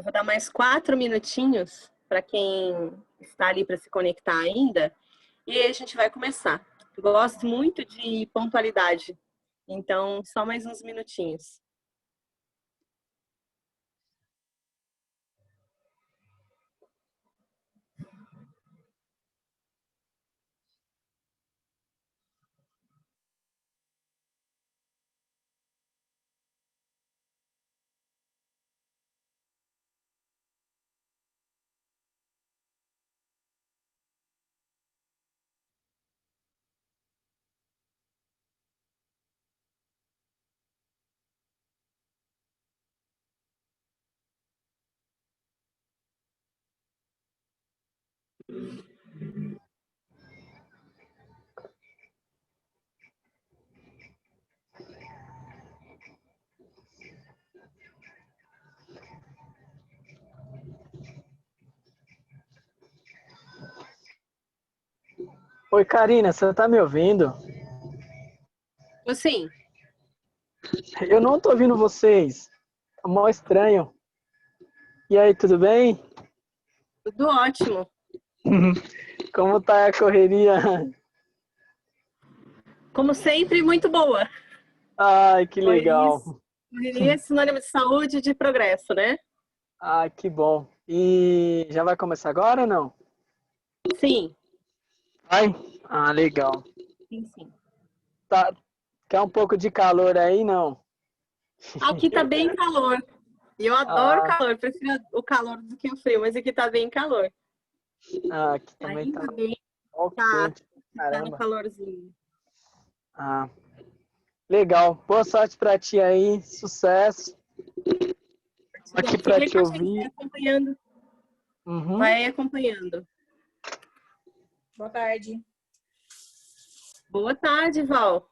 Eu vou dar mais 4 minutinhos para quem está ali para se conectar ainda. E aí a gente vai começar. Eu gosto muito de pontualidade. Então, só mais uns minutinhos. Oi, Karina, você tá me ouvindo? Sim, Eu não tô ouvindo vocês. Tá mó estranho. E aí, tudo bem? tudo ótimo. Como tá a correria? Como sempre, muito boa. Ai, que Correria, legal. correria é sinônimo de saúde e de progresso, né? Ai, que bom. E já vai começar agora ou não? Sim, Vai? Ah, legal. sim, sim. Tá, quer um pouco de calor aí, não? Aqui tá bem calor. E eu adoro Ah, calor, prefiro o calor do que o frio, mas aqui tá bem calor. aqui também tá Ainda bem ó tá, quente. que tá no Caramba. calorzinho. Ah, legal. Boa sorte pra ti aí. Sucesso. Tô aqui Fica pra aí te com a gente, ouvir. Uhum. vai acompanhando. Boa tarde. Boa tarde, Val.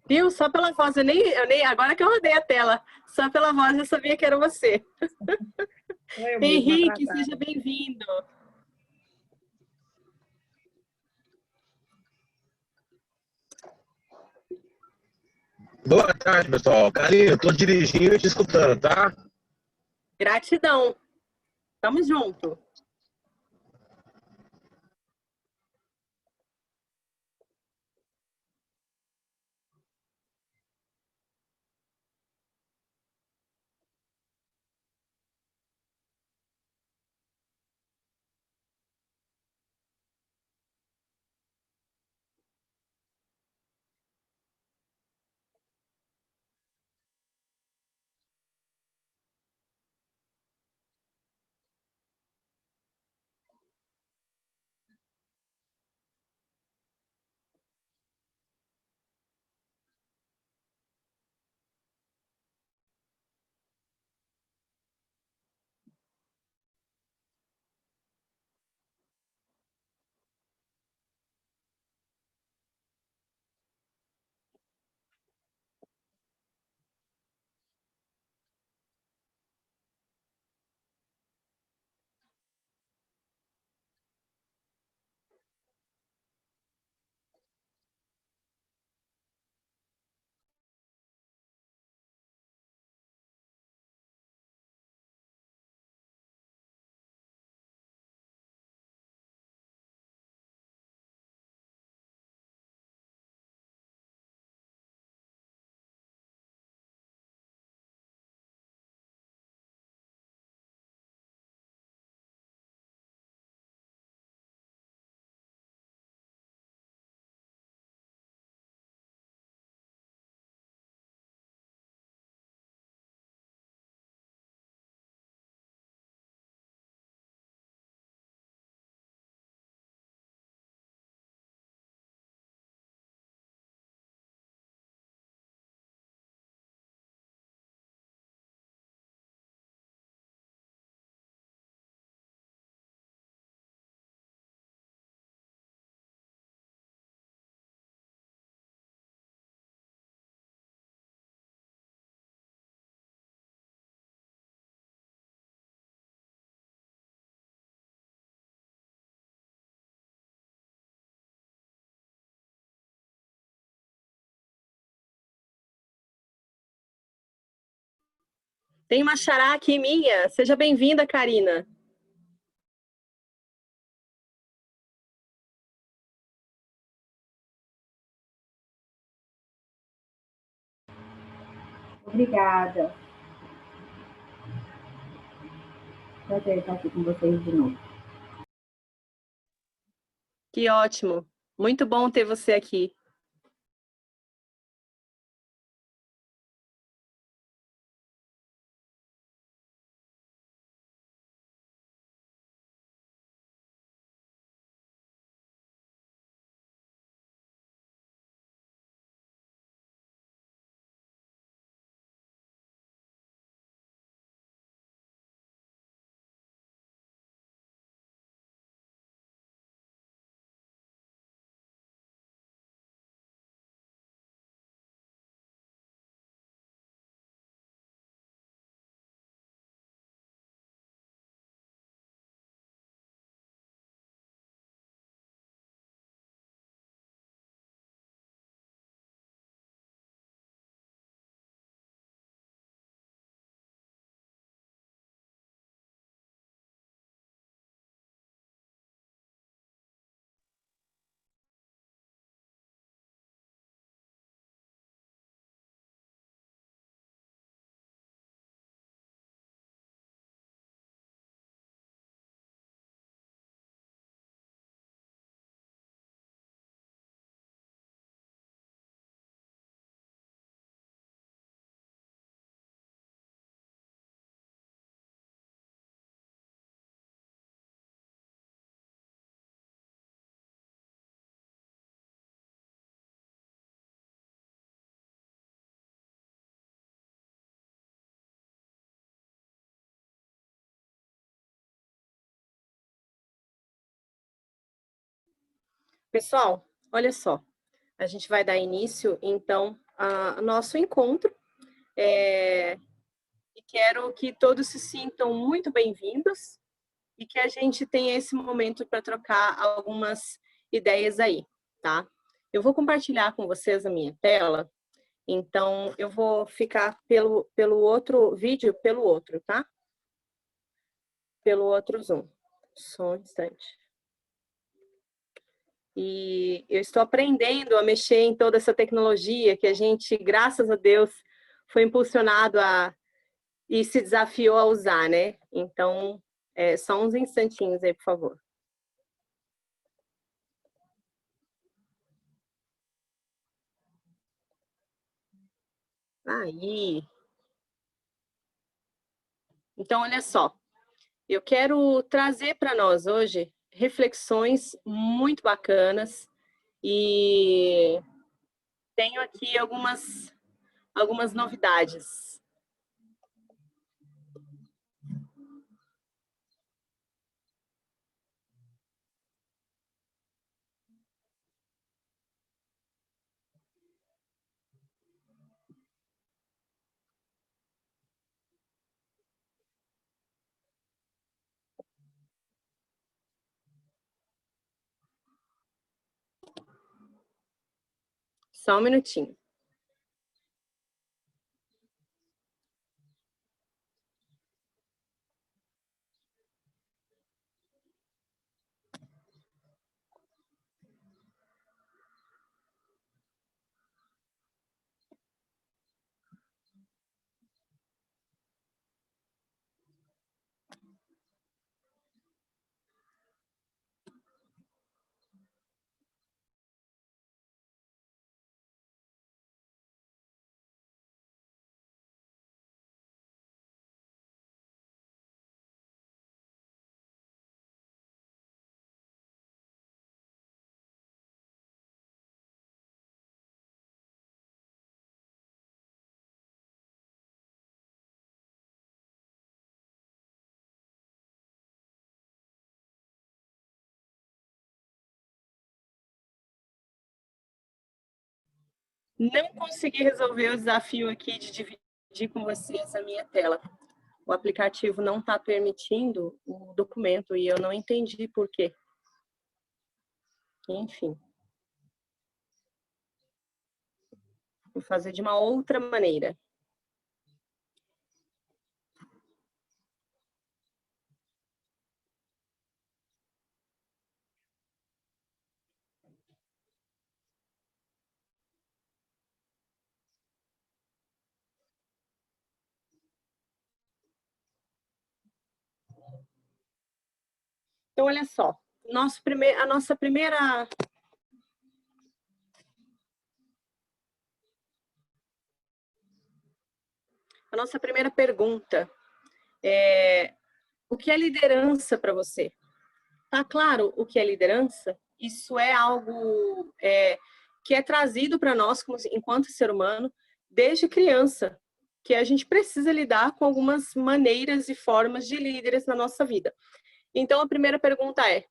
Viu? Só pela voz, eu nem, agora que eu rodei a tela, só pela voz eu sabia que era você. Sou eu mesma Henrique, atrasada. seja bem-vindo. Boa tarde, pessoal. Karina, eu tô dirigindo e te escutando, tá? Gratidão. Tamo junto. Tem uma xará aqui minha. Seja bem-vinda, Karina. Obrigada. Prazer estar aqui com vocês de novo. Que ótimo. Muito bom ter você aqui. Pessoal, olha só. A gente vai dar início, então, ao nosso encontro. E quero que todos se sintam muito bem-vindos e que a gente tenha esse momento para trocar algumas ideias aí, tá? Eu vou compartilhar com vocês a minha tela, então eu vou ficar pelo outro vídeo, pelo outro, tá? Pelo outro Zoom. Só um instante. E eu estou aprendendo a mexer em toda essa tecnologia que a gente, graças a Deus, foi impulsionado e se desafiou a usar, né? Então, só uns instantinhos aí, por favor. Aí. Então, olha só. Eu quero trazer para nós hoje reflexões muito bacanas e tenho aqui algumas novidades. Só um minutinho. Não consegui resolver o desafio aqui de dividir com vocês a minha tela. O aplicativo não está permitindo o documento e eu não entendi por quê. Enfim. Vou fazer de uma outra maneira. Então, olha só, a nossa primeira pergunta é: o que é liderança para você? Tá claro o que é liderança? Isso é algo que é trazido para nós enquanto ser humano desde criança, que a gente precisa lidar com algumas maneiras e formas de líderes na nossa vida. Então, a primeira pergunta é: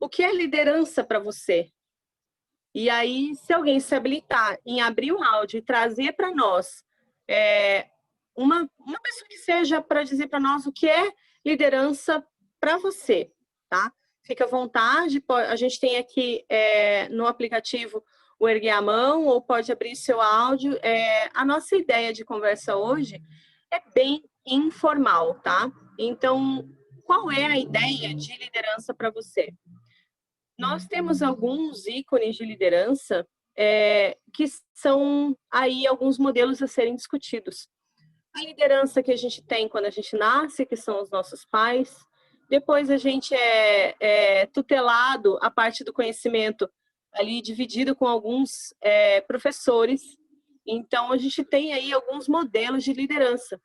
o que é liderança para você? E aí, se alguém se habilitar em abrir o áudio e trazer para nós uma pessoa que seja para dizer para nós o que é liderança para você, tá? Fica à vontade, a gente tem aqui no aplicativo o Erguer a Mão, ou pode abrir seu áudio. A nossa ideia de conversa hoje é bem informal, tá? Então, qual é a ideia de liderança para você? Nós temos alguns ícones de liderança que são aí alguns modelos a serem discutidos. A liderança que a gente tem quando a gente nasce, que são os nossos pais. Depois a gente é tutelado, a parte do conhecimento ali dividido com alguns professores. Então, a gente tem aí alguns modelos de liderança.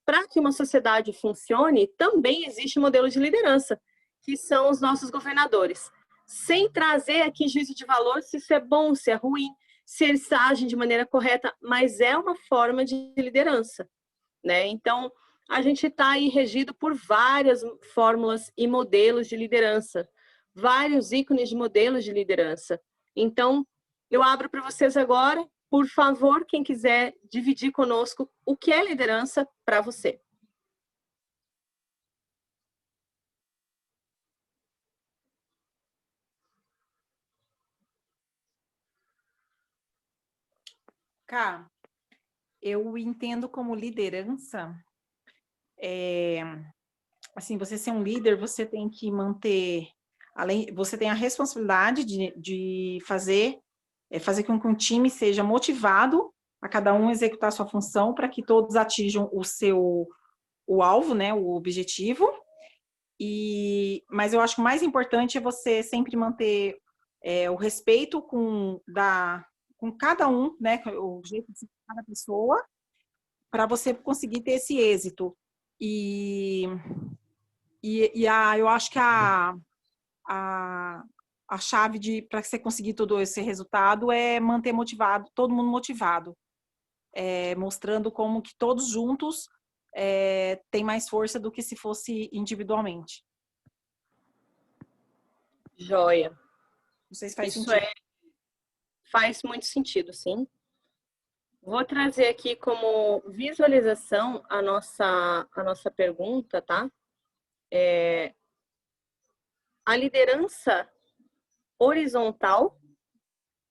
Para que uma sociedade funcione, também existe um modelo de liderança, que são os nossos governadores. Sem trazer aqui juízo de valor se isso é bom, se é ruim, se eles agem de maneira correta, mas é uma forma de liderança, né? Então, a gente está aí regido por várias fórmulas e modelos de liderança, vários ícones de modelos de liderança. Então, eu abro para vocês agora, por favor, quem quiser dividir conosco o que é liderança para você. Cá, eu entendo como liderança, assim, você ser um líder, você tem que manter, você tem a responsabilidade de fazer com que um time seja motivado a cada um executar a sua função para que todos atinjam o alvo, né, o objetivo. Mas eu acho que o mais importante é você sempre manter o respeito com cada um, né, o jeito de ser de cada pessoa, para você conseguir ter esse êxito. Eu acho que a chave para você conseguir todo esse resultado é manter motivado, todo mundo motivado, mostrando como que todos juntos tem mais força do que se fosse individualmente. Joia. Não sei se faz Isso sentido. Faz muito sentido, sim. Vou trazer aqui como visualização a nossa pergunta, tá? A liderança horizontal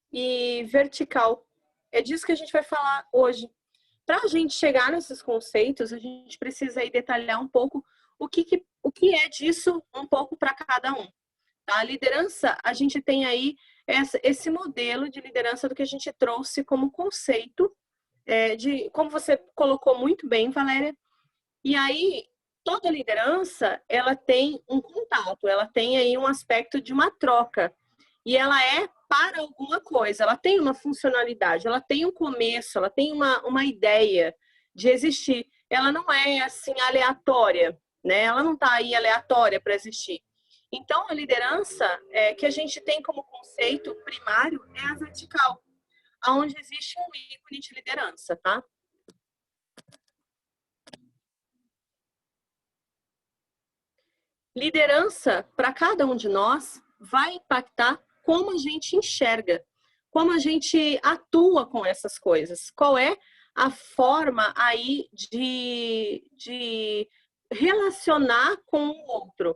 e vertical. É disso que a gente vai falar hoje. Para a gente chegar nesses conceitos, a gente precisa aí detalhar um pouco o que é disso um pouco para cada um. Tá? A liderança, a gente tem aí esse modelo de liderança do que a gente trouxe como conceito, como você colocou muito bem, Valéria. E aí, toda liderança, ela tem um contato, ela tem aí um aspecto de uma troca. E ela é para alguma coisa, ela tem uma funcionalidade, ela tem um começo, ela tem uma ideia de existir. Ela não é, assim, aleatória, né? Ela não está aí aleatória para existir. Então, a liderança que a gente tem como conceito primário é a vertical, onde existe um ícone de liderança, tá? Liderança, para cada um de nós, vai impactar como a gente enxerga, como a gente atua com essas coisas. Qual é a forma aí de relacionar com o outro?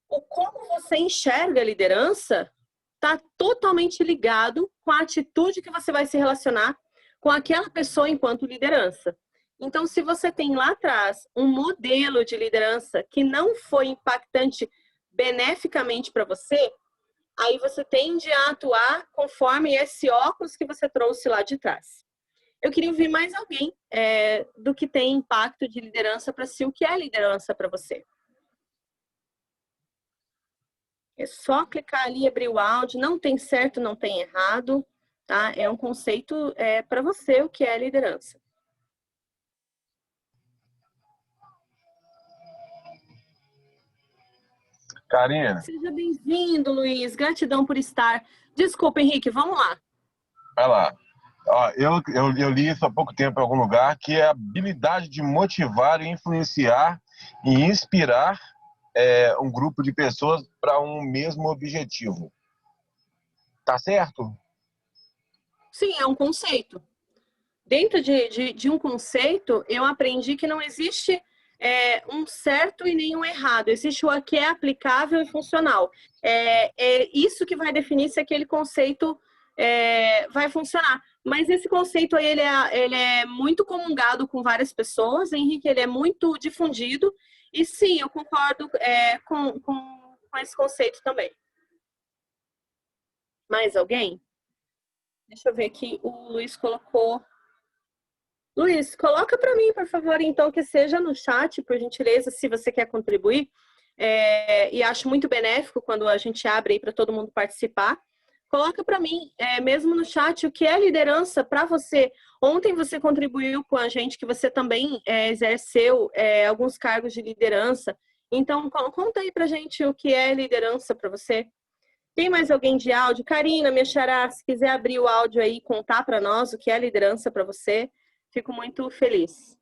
O como você enxerga a liderança está totalmente ligado com a atitude que você vai se relacionar com aquela pessoa enquanto liderança. Então, se você tem lá atrás um modelo de liderança que não foi impactante beneficamente para você, aí você tende a atuar conforme esse óculos que você trouxe lá de trás. Eu queria ouvir mais alguém do que tem impacto de liderança para si. O que é liderança para você? É só clicar ali e abrir o áudio, não tem certo, não tem errado, tá? É um conceito para você o que é liderança. Karina, Seja bem-vindo, Luiz. Gratidão por estar. Desculpa, Henrique, vamos lá. vai lá. Ó, eu li isso há pouco tempo em algum lugar, que é a habilidade de motivar, influenciar e inspirar um grupo de pessoas para um mesmo objetivo. Tá certo? Sim, é um conceito. Dentro de um conceito, eu aprendi que não existe um certo e nenhum errado. Existe o que é aplicável e funcional. É isso que vai definir se aquele conceito vai funcionar. Mas esse conceito aí, ele é muito comungado com várias pessoas, Henrique, ele é muito difundido. E sim, eu concordo com esse conceito também. Mais alguém? Deixa eu ver aqui, o Luiz colocou... Luiz, coloca para mim, por favor, então, que seja no chat, por gentileza, se você quer contribuir. E acho muito benéfico quando a gente abre aí para todo mundo participar. Coloca para mim, mesmo no chat, o que é liderança para você. Ontem você contribuiu com a gente que você também exerceu alguns cargos de liderança. Então, conta aí para a gente o que é liderança para você. Tem mais alguém de áudio? Karina, minha xará, se quiser abrir o áudio aí e contar para nós o que é liderança para você, fico muito feliz.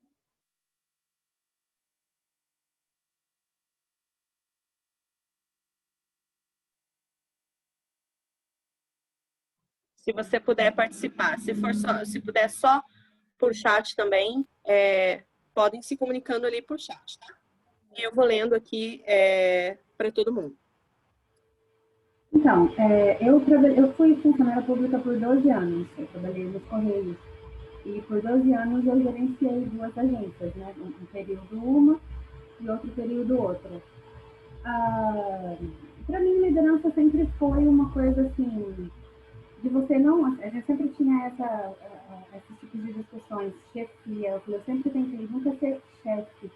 Se você puder participar, se puder só por chat também, podem se comunicando ali por chat, tá? E eu vou lendo aqui para todo mundo. Então, eu fui funcionária pública por 12 anos. Eu trabalhei nos Correios. E por 12 anos eu gerenciei 2 agências, né? Um período uma e outro período outra. Para mim, liderança sempre foi uma coisa assim, de você não... A gente sempre tinha esses tipos de discussões, chefia. Eu sempre tentei nunca ser chefe,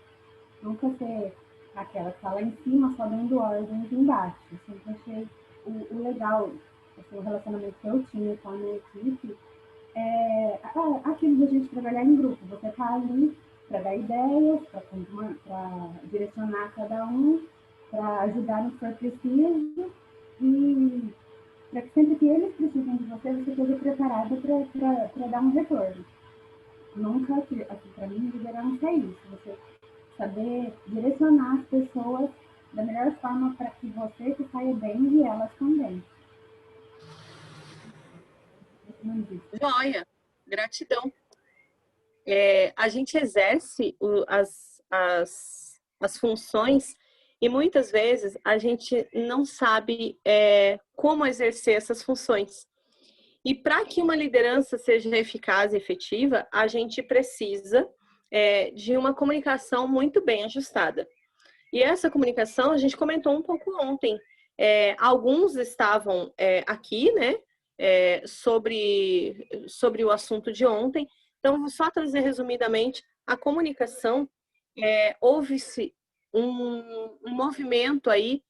nunca ser aquela que está lá em cima só dando ordens embaixo. Eu sempre achei o legal, assim, o relacionamento que eu tinha com a minha equipe, aquilo de a gente trabalhar em grupo. Você está ali para dar ideias, para direcionar cada um, para ajudar no que for preciso e para que sempre que eles precisem de você, você esteja preparado para dar um retorno. Nunca, assim, para mim, liderança é isso. Você saber direcionar as pessoas da melhor forma para que você se saia bem e elas também. Joia, gratidão. A gente exerce as funções e muitas vezes a gente não sabe como exercer essas funções. E para que uma liderança seja eficaz e efetiva, a gente precisa de uma comunicação muito bem ajustada. E essa comunicação a gente comentou um pouco ontem. Alguns estavam aqui, né, sobre o assunto de ontem. Então, vou só trazer resumidamente a comunicação. Houve-se um movimento aí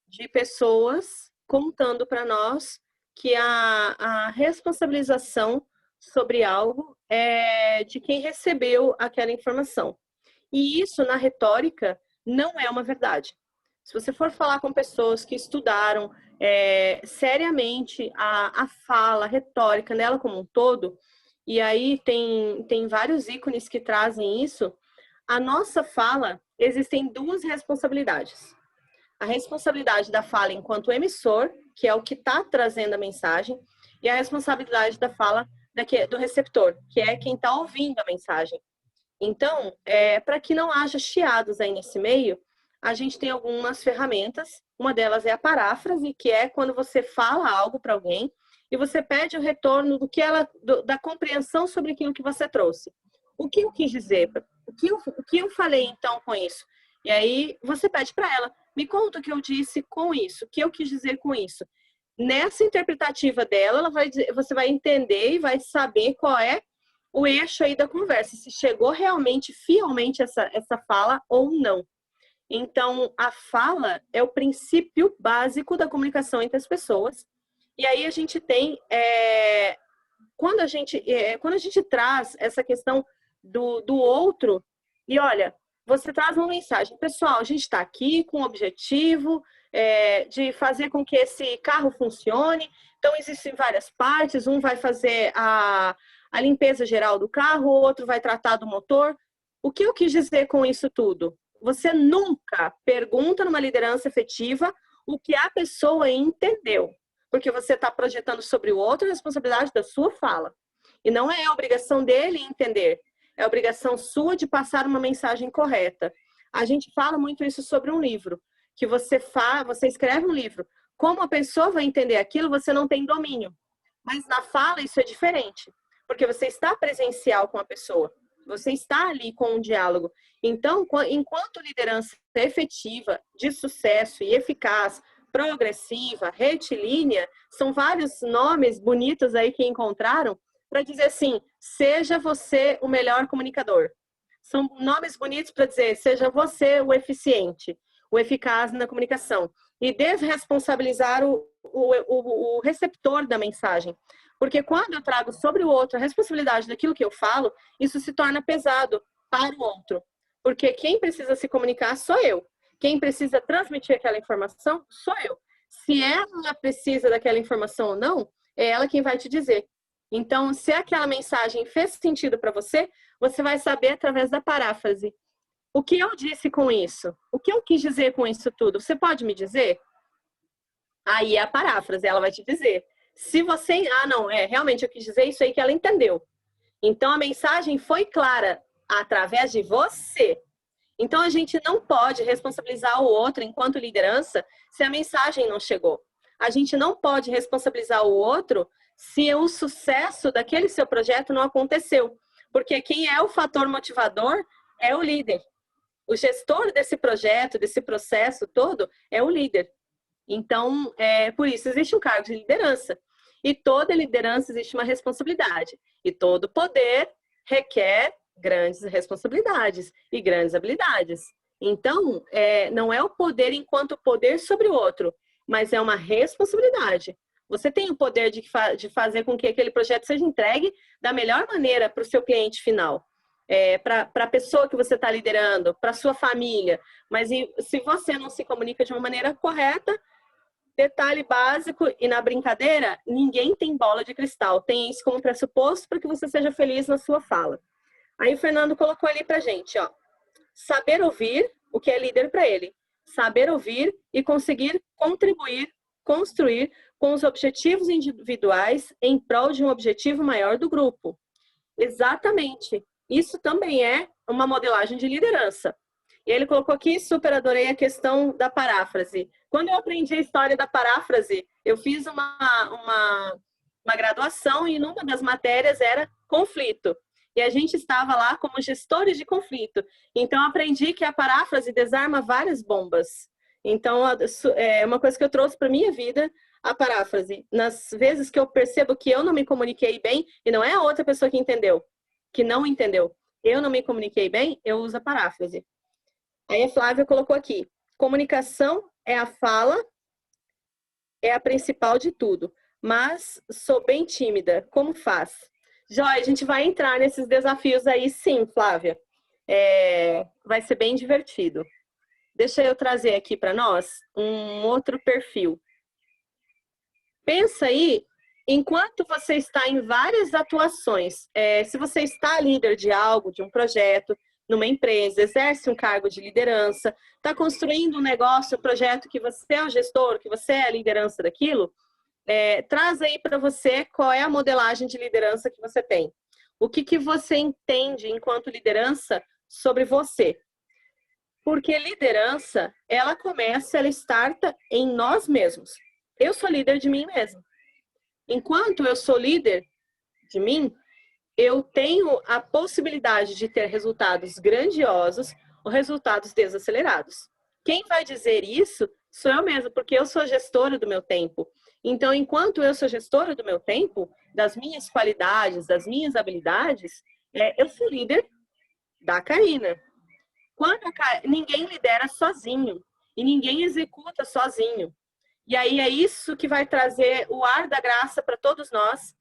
de pessoas contando para nós que a responsabilização sobre algo é de quem recebeu aquela informação. E isso, na retórica, não é uma verdade. Se você for falar com pessoas que estudaram seriamente a fala, a retórica nela como um todo, e aí tem vários ícones que trazem isso, a nossa fala, existem 2 responsabilidades. A responsabilidade da fala enquanto emissor, que é o que está trazendo a mensagem, e a responsabilidade da fala do receptor, que é quem está ouvindo a mensagem. Então, para que não haja chiados aí nesse meio, a gente tem algumas ferramentas. Uma delas é a paráfrase, que é quando você fala algo para alguém e você pede o retorno da compreensão sobre aquilo que você trouxe. O que eu quis dizer? O que eu falei, então, com isso? E aí, você pede para ela, me conta o que eu disse com isso, o que eu quis dizer com isso. Nessa interpretativa dela, você vai entender e vai saber qual é o eixo aí da conversa, se chegou realmente, fielmente essa fala ou não. Então, a fala é o princípio básico da comunicação entre as pessoas. E aí a gente tem, quando a gente traz essa questão do outro, e olha, você traz uma mensagem, pessoal, a gente está aqui com o objetivo de fazer com que esse carro funcione. Então, existem várias partes, um vai fazer a limpeza geral do carro, o outro vai tratar do motor. O que eu quis dizer com isso tudo? Você nunca pergunta numa liderança efetiva o que a pessoa entendeu, porque você está projetando sobre o outro a responsabilidade da sua fala. E não é a obrigação dele entender, é a obrigação sua de passar uma mensagem correta. A gente fala muito isso sobre um livro, que você escreve um livro. Como a pessoa vai entender aquilo, você não tem domínio. Mas na fala isso é diferente, porque você está presencial com a pessoa. Você está ali com um diálogo. Então, enquanto liderança efetiva, de sucesso e eficaz, progressiva, retilínea, são vários nomes bonitos aí que encontraram para dizer assim, seja você o melhor comunicador. São nomes bonitos para dizer, seja você o eficiente, o eficaz na comunicação. E desresponsabilizar o receptor da mensagem. Porque quando eu trago sobre o outro a responsabilidade daquilo que eu falo, isso se torna pesado para o outro. Porque quem precisa se comunicar sou eu. Quem precisa transmitir aquela informação sou eu. Se ela precisa daquela informação ou não, é ela quem vai te dizer. Então, se aquela mensagem fez sentido para você, você vai saber através da paráfrase. O que eu disse com isso? O que eu quis dizer com isso tudo? Você pode me dizer? Aí é a paráfrase, ela vai te dizer. Se você... realmente eu quis dizer isso aí que ela entendeu. Então, a mensagem foi clara através de você. Então, a gente não pode responsabilizar o outro enquanto liderança se a mensagem não chegou. A gente não pode responsabilizar o outro se o sucesso daquele seu projeto não aconteceu. Porque quem é o fator motivador é o líder. O gestor desse projeto, desse processo todo, é o líder. Então, por isso, existe um cargo de liderança. E toda liderança existe uma responsabilidade. E todo poder requer grandes responsabilidades e grandes habilidades. Então, não é o poder enquanto poder sobre o outro, mas é uma responsabilidade. Você tem o poder de fazer com que aquele projeto seja entregue da melhor maneira para o seu cliente final. Para a pessoa que você está liderando, para a sua família. Mas se você não se comunica de uma maneira correta, detalhe básico, e na brincadeira, ninguém tem bola de cristal. Tem isso como pressuposto para que você seja feliz na sua fala. Aí o Fernando colocou ali pra gente, ó. Saber ouvir, o que é líder para ele. Saber ouvir e conseguir contribuir, construir com os objetivos individuais em prol de um objetivo maior do grupo. Exatamente. Isso também é uma modelagem de liderança. E ele colocou aqui, super adorei a questão da paráfrase. Quando eu aprendi a história da paráfrase, eu fiz uma graduação e numa das matérias era conflito. E a gente estava lá como gestores de conflito. Então, eu aprendi que a paráfrase desarma várias bombas. Então, é uma coisa que eu trouxe para a minha vida, a paráfrase. Nas vezes que eu percebo que eu não me comuniquei bem, e não é a outra pessoa que entendeu, que não entendeu, eu não me comuniquei bem, eu uso a paráfrase. Aí a Flávia colocou aqui, comunicação é a fala, é a principal de tudo, mas sou bem tímida, como faz? Joia, a gente vai entrar nesses desafios aí sim, Flávia. Vai ser bem divertido. Deixa eu trazer aqui para nós um outro perfil. Pensa aí, enquanto você está em várias atuações, se você está líder de algo, de um projeto, numa empresa, exerce um cargo de liderança, está construindo um negócio, um projeto que você é o gestor, que você é a liderança daquilo, traz aí para você qual é a modelagem de liderança que você tem. O que você entende enquanto liderança sobre você? Porque liderança, ela starta em nós mesmos. Eu sou líder de mim mesmo. Enquanto eu sou líder de mim, eu tenho a possibilidade de ter resultados grandiosos ou resultados desacelerados. Quem vai dizer isso sou eu mesma, porque eu sou gestora do meu tempo. Então, enquanto eu sou gestora do meu tempo, das minhas qualidades, das minhas habilidades, eu sou líder da Karina. Ninguém lidera sozinho e ninguém executa sozinho. E aí é isso que vai trazer o ar da graça para todos nós.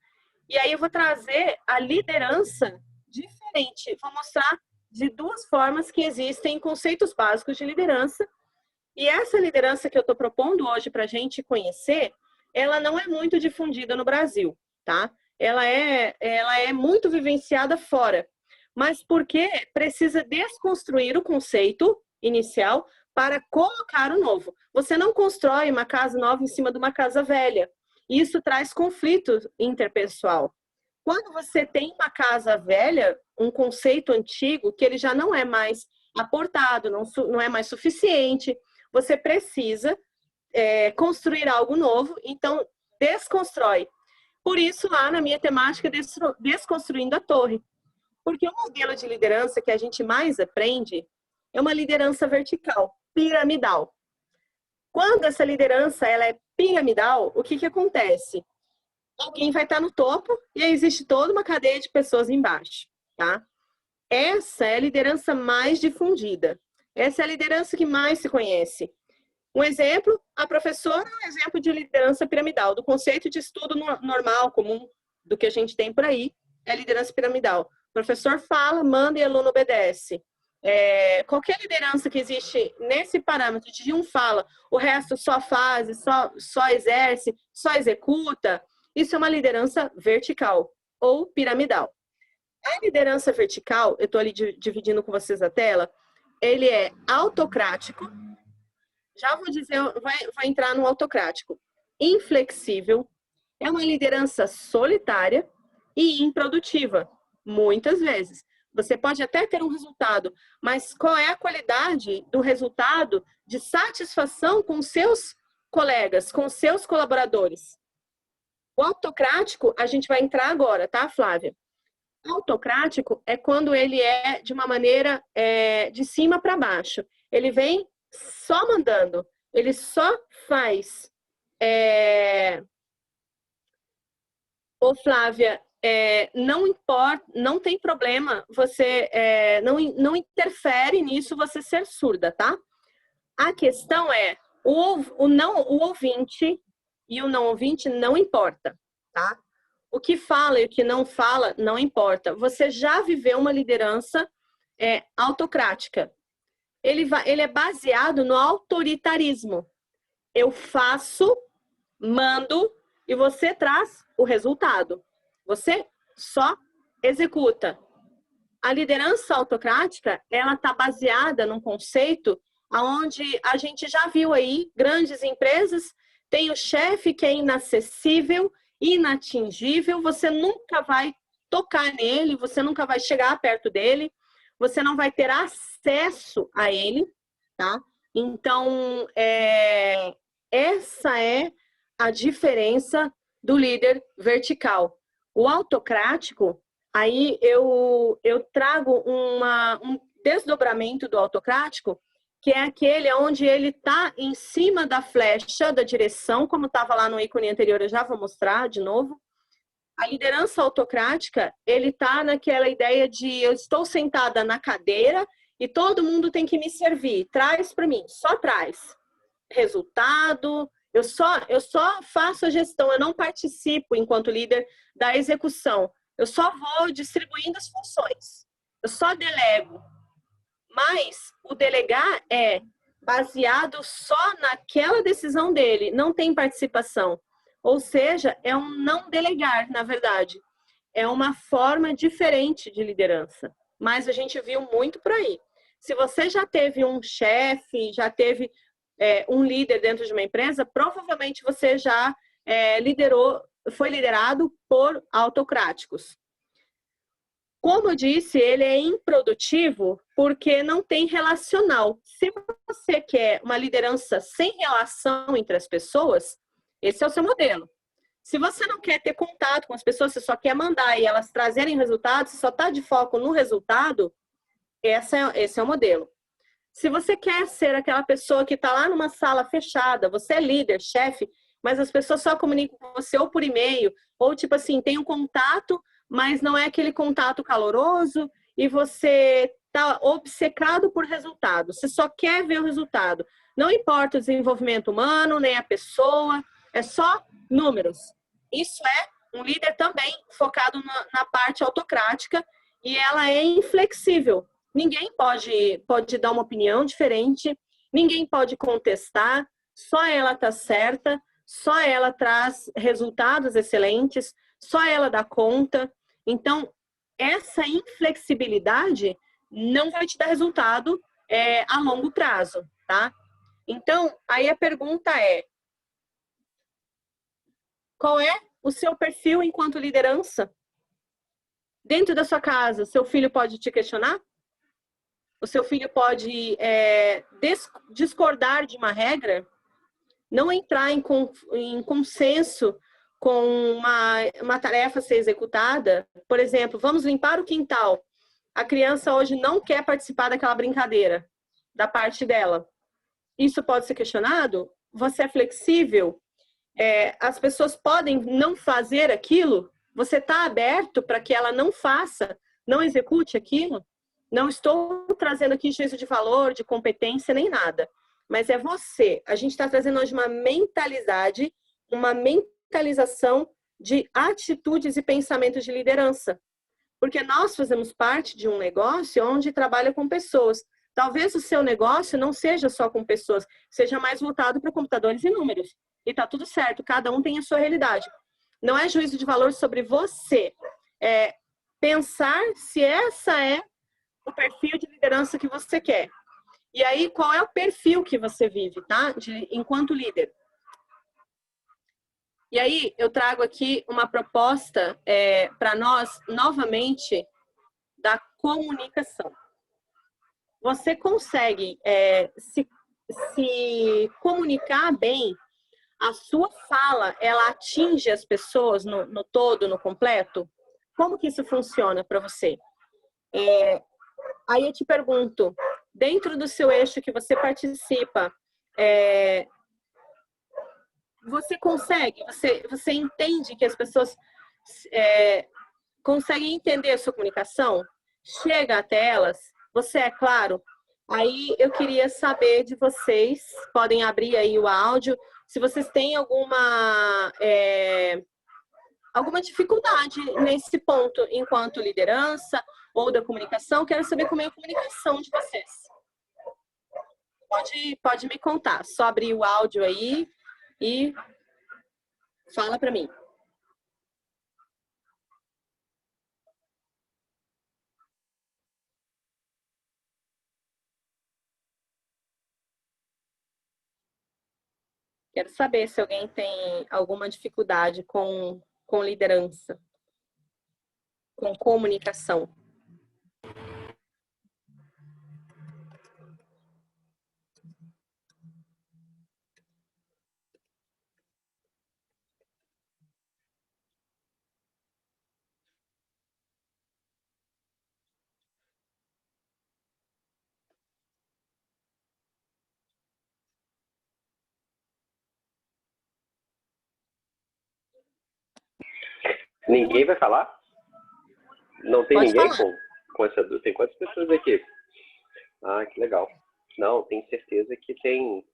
E aí eu vou trazer a liderança diferente. Vou mostrar de duas formas que existem conceitos básicos de liderança. E essa liderança que eu estou propondo hoje para a gente conhecer, ela não é muito difundida no Brasil, tá? Ela é muito vivenciada fora. Mas porque precisa desconstruir o conceito inicial para colocar o novo. Você não constrói uma casa nova em cima de uma casa velha. Isso traz conflito interpessoal. Quando você tem uma casa velha, um conceito antigo, que ele já não é mais aportado, não é mais suficiente, você precisa construir algo novo, então desconstrói. Por isso, lá na minha temática, Desconstruindo a Torre. Porque o modelo de liderança que a gente mais aprende é uma liderança vertical, piramidal. Quando essa liderança ela é piramidal, o que acontece? Alguém vai estar no topo e aí existe toda uma cadeia de pessoas embaixo, tá? Essa é a liderança mais difundida. Essa é a liderança que mais se conhece. Um exemplo, a professora é um exemplo de liderança piramidal, do conceito de estudo normal, comum, do que a gente tem por aí, é a liderança piramidal. O professor fala, manda e aluno obedece. Qualquer liderança que existe nesse parâmetro de um fala, o resto só faz, só exerce, só executa, isso é uma liderança vertical ou piramidal. A liderança vertical, eu estou ali dividindo com vocês a tela, ele é autocrático, já vou dizer, vai entrar no autocrático, inflexível, é uma liderança solitária e improdutiva, muitas vezes. Você pode até ter um resultado, mas qual é a qualidade do resultado de satisfação com seus colegas, com seus colaboradores? O autocrático, a gente vai entrar agora, tá, Flávia? O autocrático é quando ele é de uma maneira de cima para baixo. Ele vem só mandando, ele só faz. Ô, Flávia, não importa, não tem problema você não interfere nisso você ser surda, tá? A questão é o ouvinte e o não ouvinte não importa, tá? O que fala e o que não fala não importa. Você já viveu uma liderança autocrática. Ele é baseado no autoritarismo. Eu faço, mando e você traz o resultado. Você só executa. A liderança autocrática, ela está baseada num conceito onde a gente já viu aí grandes empresas, tem o chefe que é inacessível, inatingível, você nunca vai tocar nele, você nunca vai chegar perto dele, você não vai ter acesso a ele, tá? Então, essa é a diferença do líder vertical. O autocrático, aí eu trago um desdobramento do autocrático, que é aquele onde ele está em cima da flecha da direção, como estava lá no ícone anterior, eu já vou mostrar de novo. A liderança autocrática, ele está naquela ideia de eu estou sentada na cadeira e todo mundo tem que me servir. Traz para mim, só traz. Resultado, eu só faço a gestão, eu não participo enquanto líder da execução. Eu só vou distribuindo as funções. Eu só delego. Mas o delegar é baseado só naquela decisão dele, não tem participação. Ou seja, é um não delegar, na verdade. É uma forma diferente de liderança. Mas a gente viu muito por aí. Se você já teve um chefe, já teve um líder dentro de uma empresa, provavelmente você já foi liderado por autocráticos. Como eu disse, ele é improdutivo porque não tem relacional. Se você quer uma liderança sem relação entre as pessoas, esse é o seu modelo. Se você não quer ter contato com as pessoas, você só quer mandar e elas trazerem resultados, você só está de foco no resultado, esse é o modelo. Se você quer ser aquela pessoa que está lá numa sala fechada, você é líder, chefe, mas as pessoas só comunicam com você ou por e-mail, ou tipo assim, tem um contato, mas não é aquele contato caloroso, e você está obcecado por resultado. Você só quer ver o resultado. Não importa o desenvolvimento humano, nem a pessoa, é só números. Isso é um líder também focado na parte autocrática e ela é inflexível. Ninguém pode dar uma opinião diferente, ninguém pode contestar, só ela está certa, só ela traz resultados excelentes, só ela dá conta. Então, essa inflexibilidade não vai te dar resultado a longo prazo, tá? Então, aí a pergunta é, qual é o seu perfil enquanto liderança? Dentro da sua casa, seu filho pode te questionar? O seu filho pode discordar de uma regra? Não entrar em consenso com uma tarefa a ser executada? Por exemplo, vamos limpar o quintal. A criança hoje não quer participar daquela brincadeira, da parte dela. Isso pode ser questionado? Você é flexível? As pessoas podem não fazer aquilo? Você está aberto para que ela não faça, não execute aquilo? Não estou trazendo aqui juízo de valor, de competência, nem nada. Mas é você. A gente está trazendo hoje uma mentalização de atitudes e pensamentos de liderança. Porque nós fazemos parte de um negócio onde trabalha com pessoas. Talvez o seu negócio não seja só com pessoas, seja mais voltado para computadores e números. E está tudo certo, cada um tem a sua realidade. Não é juízo de valor sobre você. É pensar se essa é o perfil de liderança que você quer. E aí, qual é o perfil que você vive, tá? Enquanto líder. E aí, eu trago aqui uma proposta para nós, novamente, da comunicação. Você consegue se comunicar bem, a sua fala, ela atinge as pessoas no todo, no completo? Como que isso funciona para você? Aí eu te pergunto, dentro do seu eixo que você participa, você consegue, você entende que as pessoas conseguem entender a sua comunicação? Chega até elas? Você é claro? Aí eu queria saber de vocês, podem abrir aí o áudio, se vocês têm alguma dificuldade nesse ponto enquanto liderança ou da comunicação. Quero saber como é a comunicação de vocês. Pode me contar, só abrir o áudio aí e fala para mim. Quero saber se alguém tem alguma dificuldade com liderança, com comunicação. Ninguém vai falar? Não tem Pode ninguém falar. com essa dúvida? Tem quantas pessoas aqui? Ah, que legal. Não, tenho certeza que tem.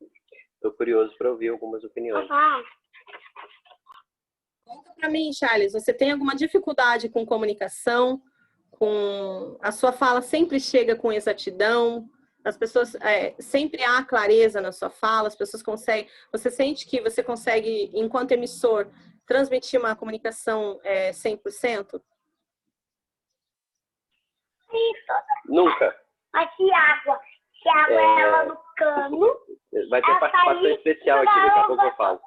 Estou curioso para ouvir algumas opiniões. Conta para mim, Charles, você tem alguma dificuldade com comunicação? A sua fala sempre chega com exatidão? As pessoas, sempre há clareza na sua fala? As pessoas conseguem... Você sente que você consegue, enquanto emissor, transmitir uma comunicação 100%? Nunca. Aqui água. Se a água é ela no cano. Vai ter participação especial aqui, daqui a pouco eu falo.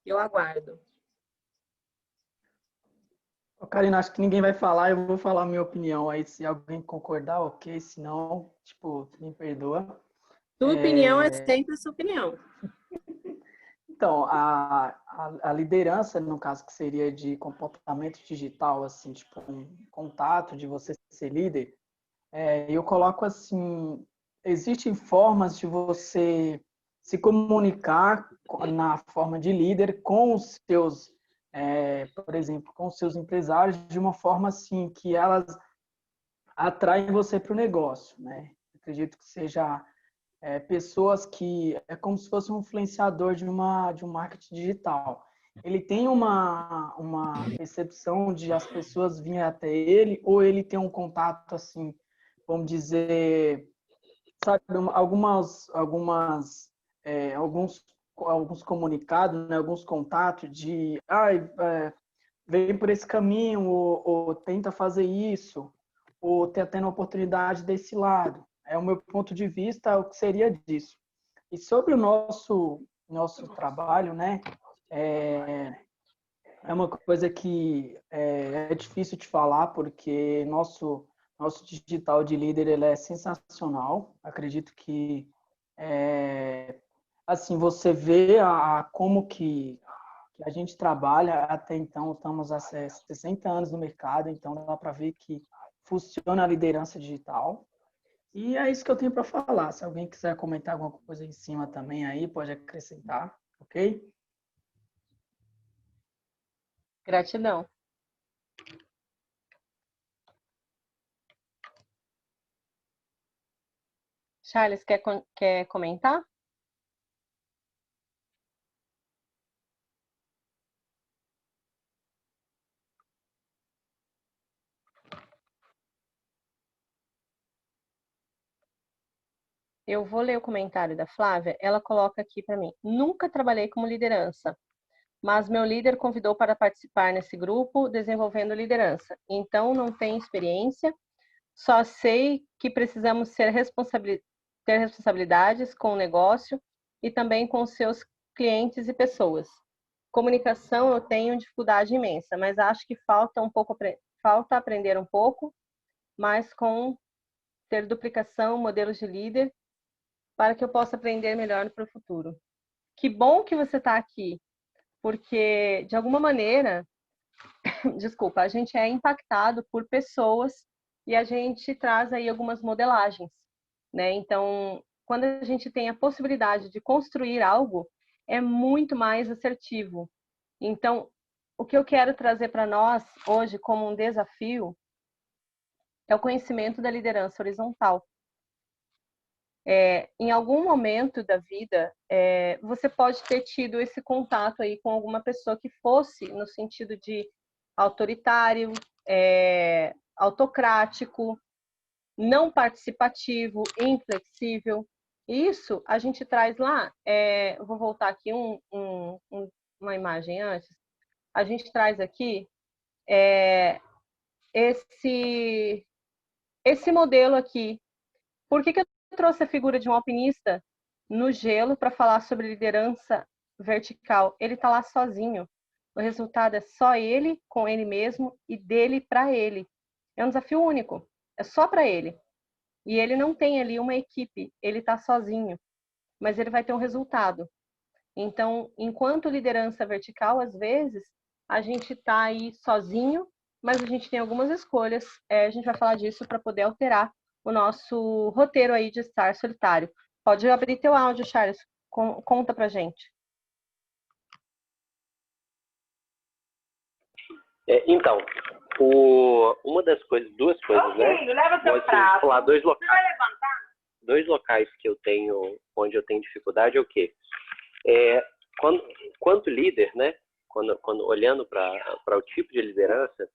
Eu aguardo. Karina, acho que ninguém vai falar, eu vou falar a minha opinião. Aí, se alguém concordar, ok. Se não, me perdoa. Sua opinião é sempre a sua opinião. Então, a liderança, no caso, que seria de comportamento digital, assim, um contato de você ser líder, eu coloco assim, existem formas de você se comunicar na forma de líder com os seus por exemplo, com seus empresários de uma forma assim que elas atraem você para o negócio, né? Acredito que seja pessoas que é como se fosse um influenciador de um marketing digital. Ele tem uma percepção de as pessoas virem até ele, ou ele tem um contato assim, vamos dizer, sabe, alguns comunicados, né, alguns contatos de vem por esse caminho, ou tenta fazer isso, ou tá tendo oportunidade desse lado. É o meu ponto de vista, o que seria disso. E sobre o nosso trabalho, né, é uma coisa que é difícil de falar, porque nosso digital de líder ele é sensacional. Acredito que assim você vê como que a gente trabalha. Até então estamos há 60 anos no mercado, então dá para ver que funciona a liderança digital. E é isso que eu tenho para falar. Se alguém quiser comentar alguma coisa em cima também aí, pode acrescentar, ok? Gratidão. Charles, quer comentar? Eu vou ler o comentário da Flávia. Ela coloca aqui para mim: nunca trabalhei como liderança, mas meu líder convidou para participar nesse grupo desenvolvendo liderança. Então, não tenho experiência, só sei que precisamos ter responsabilidades com o negócio e também com os seus clientes e pessoas. Comunicação eu tenho dificuldade imensa, mas acho que falta aprender um pouco, mas com ter duplicação, modelos de líder, para que eu possa aprender melhor para o futuro. Que bom que você está aqui, porque, de alguma maneira, desculpa, a gente é impactado por pessoas e a gente traz aí algumas modelagens, né? Então, quando a gente tem a possibilidade de construir algo, é muito mais assertivo. Então, o que eu quero trazer para nós hoje como um desafio é o conhecimento da liderança horizontal. Em algum momento da vida, você pode ter tido esse contato aí com alguma pessoa que fosse no sentido de autoritário, autocrático, não participativo, inflexível. Isso a gente traz lá, eu vou voltar aqui uma imagem antes. A gente traz aqui esse modelo aqui. Por que eu trouxe a figura de um alpinista no gelo para falar sobre liderança vertical? Ele está lá sozinho. O resultado é só ele com ele mesmo e dele para ele. É um desafio único. É só para ele. E ele não tem ali uma equipe. Ele está sozinho. Mas ele vai ter um resultado. Então, enquanto liderança vertical, às vezes, a gente está aí sozinho, mas a gente tem algumas escolhas. A gente vai falar disso para poder alterar o nosso roteiro aí de estar solitário. Pode abrir teu áudio, Charles. Conta pra gente. Então, uma das coisas, duas coisas, né? Leva seu prato. Falar dois Você vai levantar? Dois locais que eu tenho, onde eu tenho dificuldade é o quê? Quanto líder, né? Quando olhando para o tipo de liderança,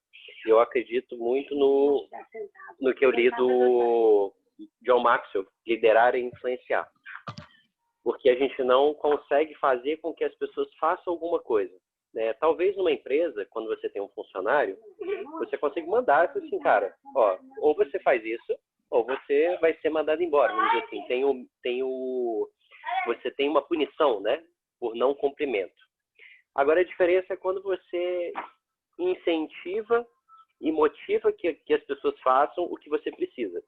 eu acredito muito no que eu li do John Maxwell, liderar e influenciar. Porque a gente não consegue fazer com que as pessoas façam alguma coisa. Né? Talvez numa empresa, quando você tem um funcionário, você consegue mandar assim, cara, ou você faz isso, ou você vai ser mandado embora. Vamos dizer assim, você tem uma punição, né? Por não cumprimento. Agora, a diferença é quando você incentiva e motiva que as pessoas façam o que você precisa.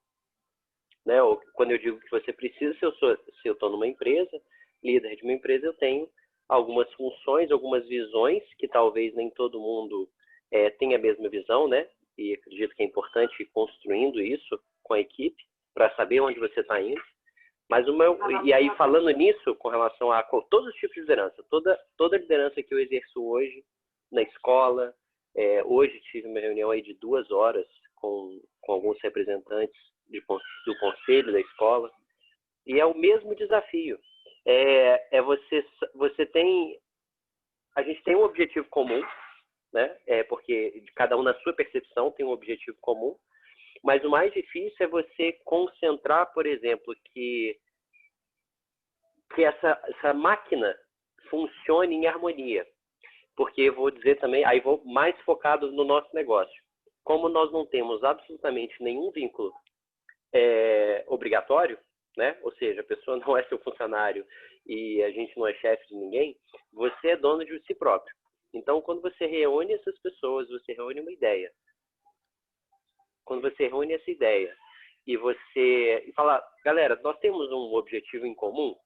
Né? Ou, quando eu digo que você precisa, se eu estou numa empresa, líder de uma empresa, eu tenho algumas funções, algumas visões, que talvez nem todo mundo tenha a mesma visão, né? E acredito que é importante ir construindo isso com a equipe, para saber onde você está indo. Mas e aí, falando nisso, com relação a todos os tipos de liderança, toda liderança que eu exerço hoje, na escola. Hoje tive uma reunião aí de 2 horas com alguns representantes do conselho da escola, e é o mesmo desafio. A gente tem um objetivo comum, né? Porque cada um na sua percepção tem um objetivo comum, mas o mais difícil é você concentrar, por exemplo, que essa máquina funcione em harmonia. Porque eu vou dizer também, aí vou mais focado no nosso negócio. Como nós não temos absolutamente nenhum vínculo obrigatório, né? Ou seja, a pessoa não é seu funcionário e a gente não é chefe de ninguém, você é dono de si próprio. Então, quando você reúne essas pessoas, você reúne uma ideia. Quando você reúne essa ideia e fala, galera, nós temos um objetivo em comum,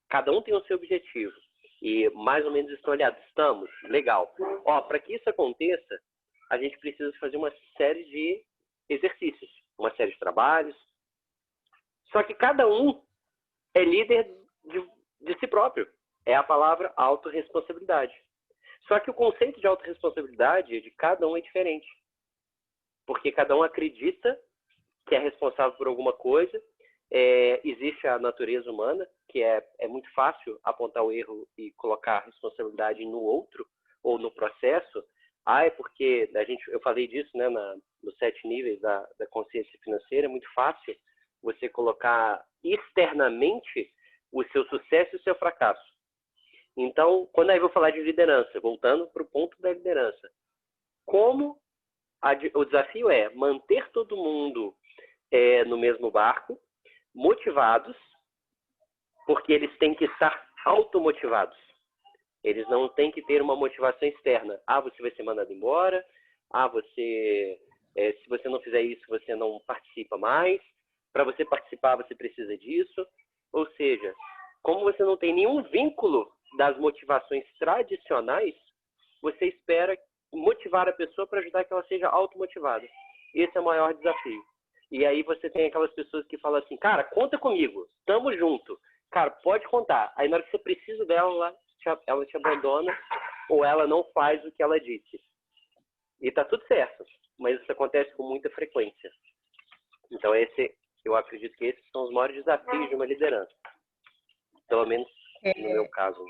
cada um tem o seu objetivo e mais ou menos estão aliados, estamos, legal. Para que isso aconteça, a gente precisa fazer uma série de exercícios, uma série de trabalhos. Só que cada um é líder de si próprio. É a palavra autorresponsabilidade. Só que o conceito de autorresponsabilidade de cada um é diferente. Porque cada um acredita que é responsável por alguma coisa. Existe a natureza humana, que é muito fácil apontar o erro e colocar a responsabilidade no outro ou no processo. É porque eu falei disso, né, nos 7 níveis da consciência financeira. É muito fácil você colocar externamente o seu sucesso e o seu fracasso. Então, quando aí eu vou falar de liderança, voltando para o ponto da liderança, o desafio é manter todo mundo no mesmo barco, motivados, porque eles têm que estar automotivados. Eles não têm que ter uma motivação externa. Você vai ser mandado embora. Se você não fizer isso, você não participa mais. Para você participar, você precisa disso. Ou seja, como você não tem nenhum vínculo das motivações tradicionais, você espera motivar a pessoa para ajudar que ela seja automotivada. Esse é o maior desafio. E aí você tem aquelas pessoas que falam assim, cara, conta comigo, tamo junto. Cara, pode contar. Aí na hora que você precisa dela, ela te abandona ou ela não faz o que ela disse. E tá tudo certo, mas isso acontece com muita frequência. Então eu acredito que esses são os maiores desafios de uma liderança. Pelo menos no meu caso.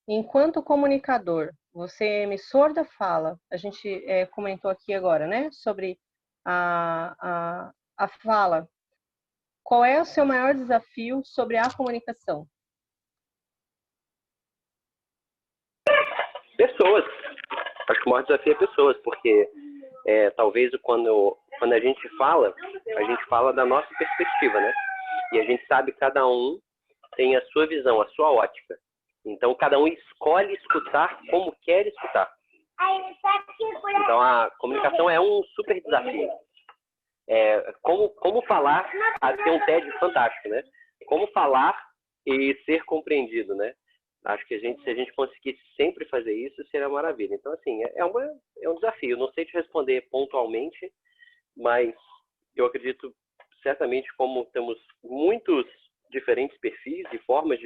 Enquanto comunicador, você é emissor da fala. A gente comentou aqui agora, né, sobre a fala. Qual é o seu maior desafio sobre a comunicação? Pessoas. Acho que o maior desafio é pessoas, porque talvez quando a gente fala da nossa perspectiva, né? E a gente sabe que cada um tem a sua visão, a sua ótica. Então, cada um escolhe escutar como quer escutar. Então, a comunicação é um super desafio. Como falar, tem um TED fantástico, né? Como falar e ser compreendido, né? Acho que se a gente conseguisse sempre fazer isso, seria maravilha. Então, assim, é um desafio. Não sei te responder pontualmente, mas eu acredito certamente como temos muitos diferentes perfis e formas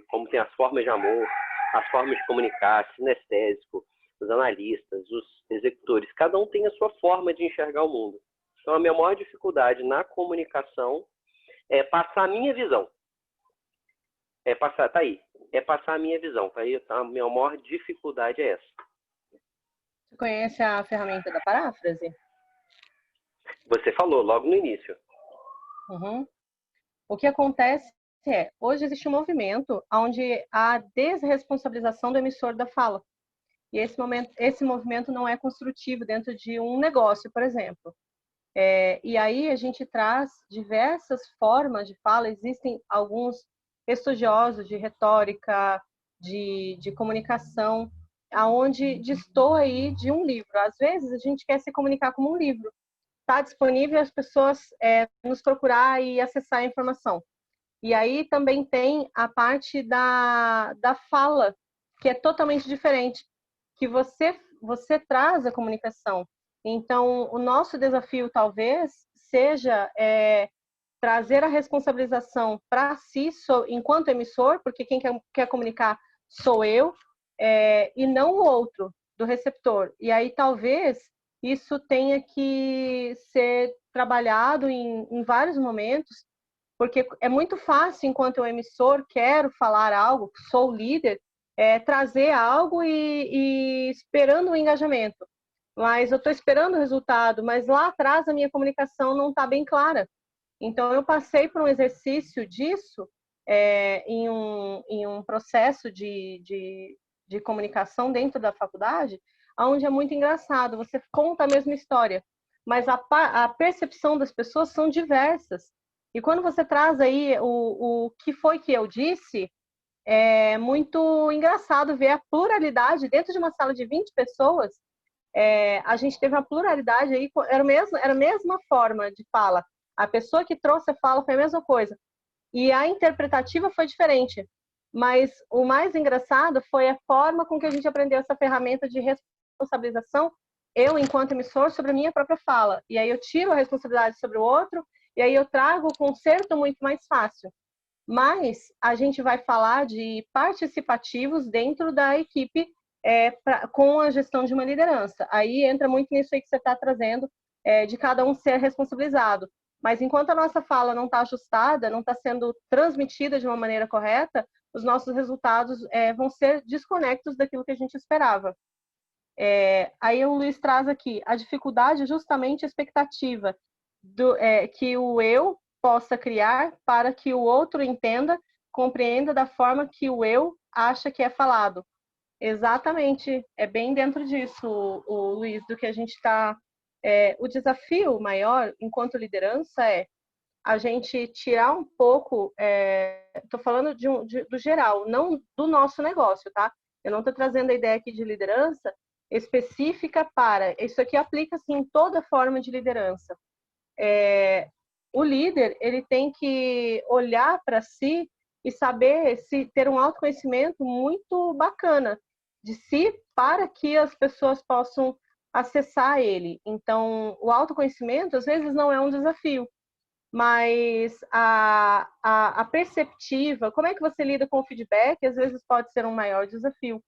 como tem as formas de amor, as formas de comunicar, sinestésico, os analistas, os executores, cada um tem a sua forma de enxergar o mundo. Então, a minha maior dificuldade na comunicação é passar a minha visão. Passar a minha visão. Tá aí, a minha maior dificuldade é essa. Você conhece a ferramenta da paráfrase? Você falou logo no início. Uhum. O que acontece hoje existe um movimento onde há desresponsabilização do emissor da fala. E esse movimento não é construtivo dentro de um negócio, por exemplo. E aí a gente traz diversas formas de fala. Existem alguns estudiosos de retórica, de comunicação, aonde destoa aí de um livro. Às vezes a gente quer se comunicar como um livro. Está disponível as pessoas nos procurar e acessar a informação. E aí também tem a parte da fala, que é totalmente diferente, que você traz a comunicação. Então, o nosso desafio talvez seja trazer a responsabilização para si, enquanto emissor, porque quem quer comunicar sou eu, e não o outro. do receptor. E aí talvez isso tenha que ser trabalhado em vários momentos, porque é muito fácil, enquanto eu emissor, quero falar algo, sou líder, trazer algo e esperando o engajamento. Mas eu estou esperando o resultado, mas lá atrás a minha comunicação não está bem clara. Então, eu passei por um exercício disso em um processo de comunicação dentro da faculdade, onde é muito engraçado. Você conta a mesma história, mas a percepção das pessoas são diversas. E quando você traz aí o que foi que eu disse, é muito engraçado ver a pluralidade dentro de uma sala de 20 pessoas. A gente teve uma pluralidade aí, era a mesma forma de fala. A pessoa que trouxe a fala foi a mesma coisa. E a interpretativa foi diferente. Mas o mais engraçado foi a forma com que a gente aprendeu essa ferramenta de responsabilização, eu, enquanto emissor, sobre a minha própria fala. E aí eu tiro a responsabilidade sobre o outro, e aí eu trago o conserto muito mais fácil. Mas a gente vai falar de participativos dentro da equipe com a gestão de uma liderança. Aí entra muito nisso aí que você está trazendo, de cada um ser responsabilizado. Mas enquanto a nossa fala não está ajustada, não está sendo transmitida de uma maneira correta, os nossos resultados vão ser desconectos daquilo que a gente esperava. Aí o Luiz traz aqui, a dificuldade é justamente a expectativa que o eu possa criar para que o outro entenda, compreenda da forma que o eu acha que é falado. Exatamente, é bem dentro disso, o Luiz, do que a gente está... o desafio maior, enquanto liderança, é a gente tirar um pouco... Estou falando do geral, não do nosso negócio, tá? Eu não estou trazendo a ideia aqui de liderança específica para... Isso aqui aplica, assim, em toda forma de liderança. O líder, ele tem que olhar para si e saber ter um autoconhecimento muito bacana de si, para que as pessoas possam acessar ele. Então, o autoconhecimento, às vezes, não é um desafio, mas a perceptiva, como é que você lida com o feedback, às vezes pode ser um maior desafio.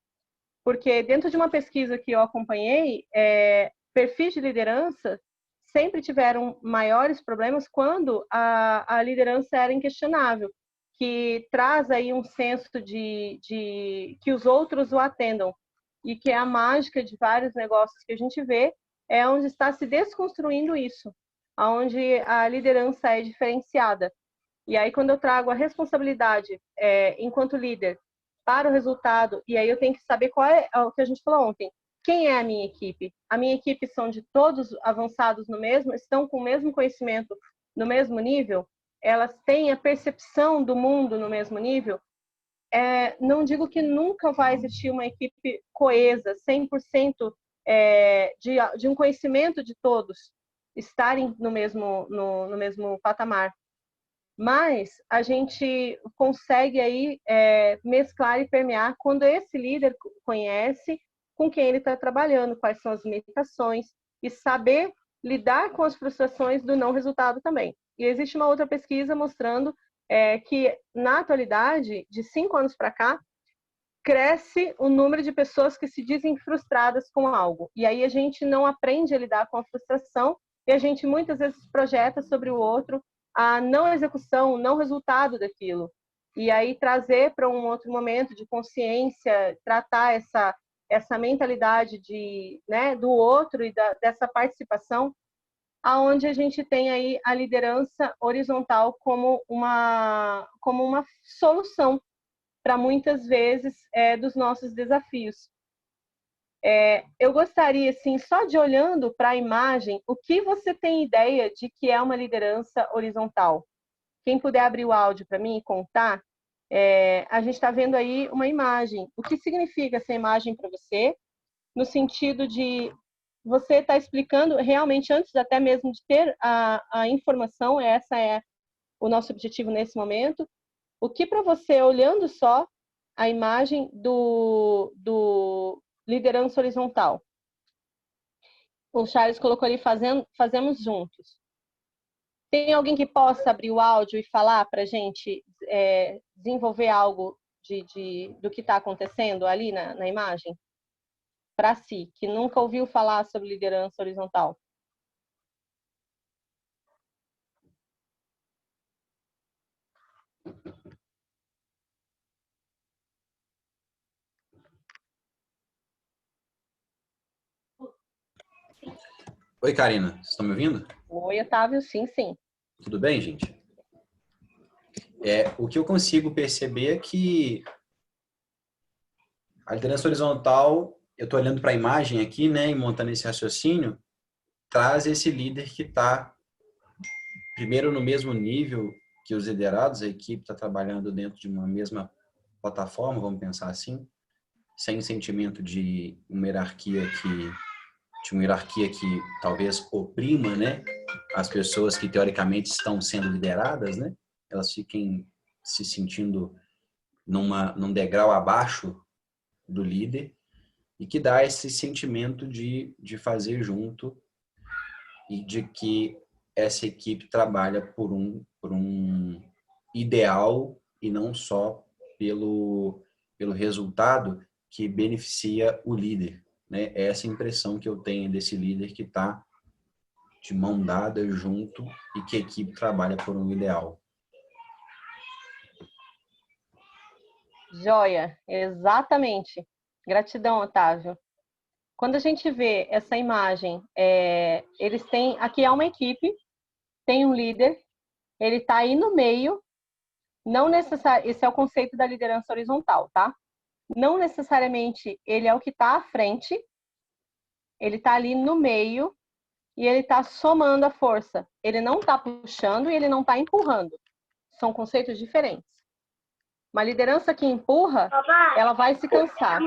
Porque dentro de uma pesquisa que eu acompanhei, perfis de liderança sempre tiveram maiores problemas quando a liderança era inquestionável, que traz aí um senso de que os outros o atendam, e que é a mágica de vários negócios que a gente vê, é onde está se desconstruindo isso, onde a liderança é diferenciada. E aí, quando eu trago a responsabilidade enquanto líder para o resultado, e aí eu tenho que saber qual é o que a gente falou ontem, quem é a minha equipe? A minha equipe são de todos avançados no mesmo, estão com o mesmo conhecimento no mesmo nível? Elas têm a percepção do mundo no mesmo nível? Não digo que nunca vai existir uma equipe coesa, 100% de um conhecimento de todos estarem no mesmo patamar. Mas a gente consegue aí mesclar e permear quando esse líder conhece com quem ele está trabalhando, quais são as limitações, e saber lidar com as frustrações do não resultado também. E existe uma outra pesquisa mostrando que, na atualidade, de 5 anos para cá, cresce o número de pessoas que se dizem frustradas com algo. E aí a gente não aprende a lidar com a frustração, e a gente muitas vezes projeta sobre o outro a não execução, o não resultado daquilo. E aí trazer para um outro momento de consciência, tratar essa mentalidade do outro e dessa participação, aonde a gente tem aí a liderança horizontal como uma solução para muitas vezes dos nossos desafios. Eu gostaria, assim, só de olhando para a imagem, o que você tem ideia de que é uma liderança horizontal? Quem puder abrir o áudio para mim e contar, a gente está vendo aí uma imagem. O que significa essa imagem para você? No sentido de você estar explicando realmente, antes até mesmo de ter a informação, essa é o nosso objetivo nesse momento. O que para você, olhando só a imagem do liderança horizontal? O Charles colocou ali, fazemos juntos. Tem alguém que possa abrir o áudio e falar para a gente desenvolver algo do que está acontecendo ali na imagem? para si, que nunca ouviu falar sobre liderança horizontal? Oi, Karina, vocês estão me ouvindo? Oi, Otávio, sim, sim. Tudo bem, gente? O que eu consigo perceber é que a liderança horizontal, eu estou olhando para a imagem aqui, né, e montando esse raciocínio, traz esse líder que está, primeiro, no mesmo nível que os liderados, a equipe está trabalhando dentro de uma mesma plataforma, vamos pensar assim, sem sentimento de uma hierarquia que talvez oprima, né, as pessoas que teoricamente estão sendo lideradas, né, elas fiquem se sentindo num degrau abaixo do líder e que dá esse sentimento de fazer junto e de que essa equipe trabalha por um ideal e não só pelo resultado que beneficia o líder, né? É essa impressão que eu tenho desse líder que está de mão dada junto e que a equipe trabalha por um ideal. Joia, exatamente. Gratidão, Otávio. Quando a gente vê essa imagem, eles têm, aqui é uma equipe, tem um líder, ele está aí no meio, não necessariamente, esse é o conceito da liderança horizontal, tá? Não necessariamente ele é o que está à frente, ele está ali no meio e ele está somando a força. Ele não está puxando e ele não está empurrando. São conceitos diferentes. Uma liderança que empurra, ela vai se cansar.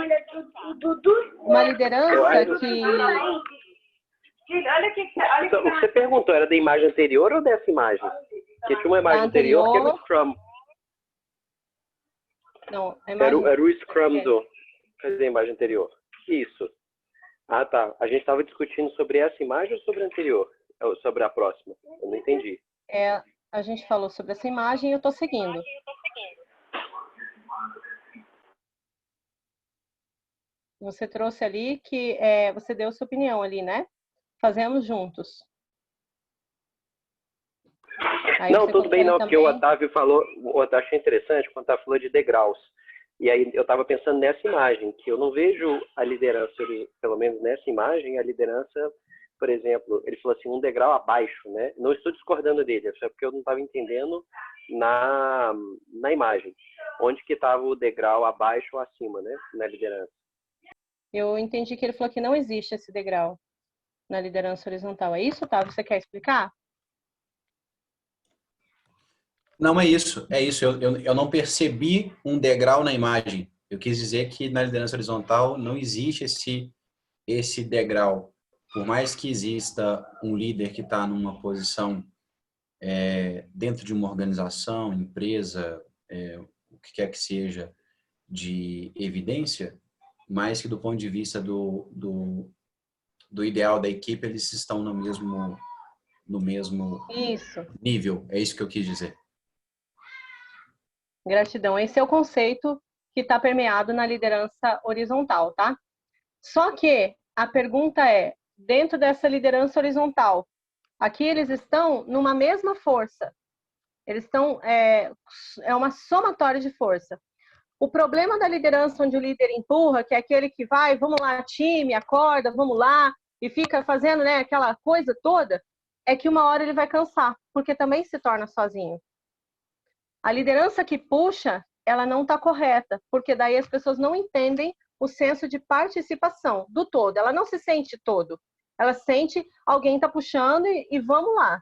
Uma liderança que... Então, o que você perguntou era da imagem anterior ou dessa imagem? Porque tinha uma imagem anterior que era o Scrum. Não, a imagem... Era o Scrum do... Cadê a imagem anterior? Isso. Ah, tá. A gente estava discutindo sobre essa imagem ou sobre a anterior? Ou sobre a próxima? Eu não entendi. A gente falou sobre essa imagem e eu estou seguindo. Você trouxe ali que você deu sua opinião ali, né? Fazemos juntos. Aí não, tudo bem, não, também... porque o Otávio falou, o Otávio achei interessante quando ele falou de degraus. E aí eu estava pensando nessa imagem, que eu não vejo a liderança, pelo menos nessa imagem, a liderança, por exemplo, ele falou assim, um degrau abaixo, né? Não estou discordando dele, só porque eu não estava entendendo na imagem. Onde que estava o degrau abaixo ou acima, né? Na liderança. Eu entendi que ele falou que não existe esse degrau na liderança horizontal. É isso, Otávio? Você quer explicar? Não, é isso. Eu não percebi um degrau na imagem. Eu quis dizer que na liderança horizontal não existe esse degrau. Por mais que exista um líder que está numa posição dentro de uma organização, empresa, o que quer que seja, de evidência, mas que do ponto de vista do ideal da equipe, eles estão no mesmo Isso. nível. É isso que eu quis dizer. Gratidão. Esse é o conceito que está permeado na liderança horizontal, tá? Só que a pergunta é, dentro dessa liderança horizontal, aqui eles estão numa mesma força. Eles estão... É uma somatória de força. O problema da liderança onde o líder empurra, que é aquele que vai, vamos lá, time, acorda, vamos lá, e fica fazendo, né, aquela coisa toda, é que uma hora ele vai cansar, porque também se torna sozinho. A liderança que puxa, ela não está correta, porque daí as pessoas não entendem o senso de participação do todo. Ela não se sente todo. Ela sente alguém está puxando e vamos lá.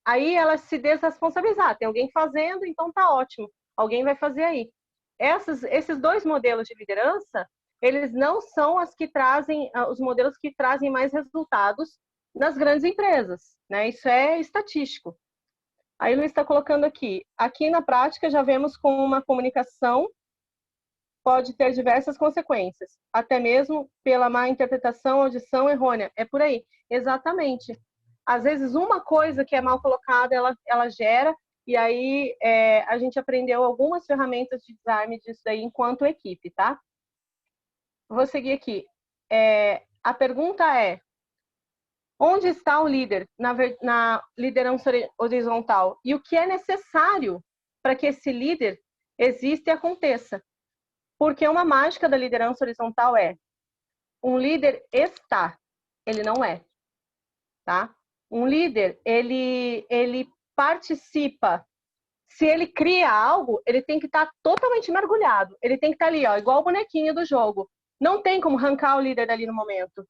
Aí ela se desresponsabilizar. Tem alguém fazendo, então tá ótimo. Alguém vai fazer aí. Esses dois modelos de liderança, eles não são os modelos que trazem mais resultados nas grandes empresas, né? Isso é estatístico. Aí o Luiz está colocando aqui na prática já vemos com uma comunicação pode ter diversas consequências, até mesmo pela má interpretação, audição errônea. É por aí. Exatamente. Às vezes uma coisa que é mal colocada, ela gera, e aí a gente aprendeu algumas ferramentas de desarme disso aí enquanto equipe, tá? Vou seguir aqui. a pergunta é: onde está o líder na liderança horizontal? E o que é necessário para que esse líder exista e aconteça? Porque uma mágica da liderança horizontal é: um líder está, ele não é, tá? Um líder, ele participa. Se ele cria algo, ele tem que estar totalmente mergulhado. Ele tem que estar ali, ó, igual o bonequinho do jogo. Não tem como arrancar o líder dali no momento.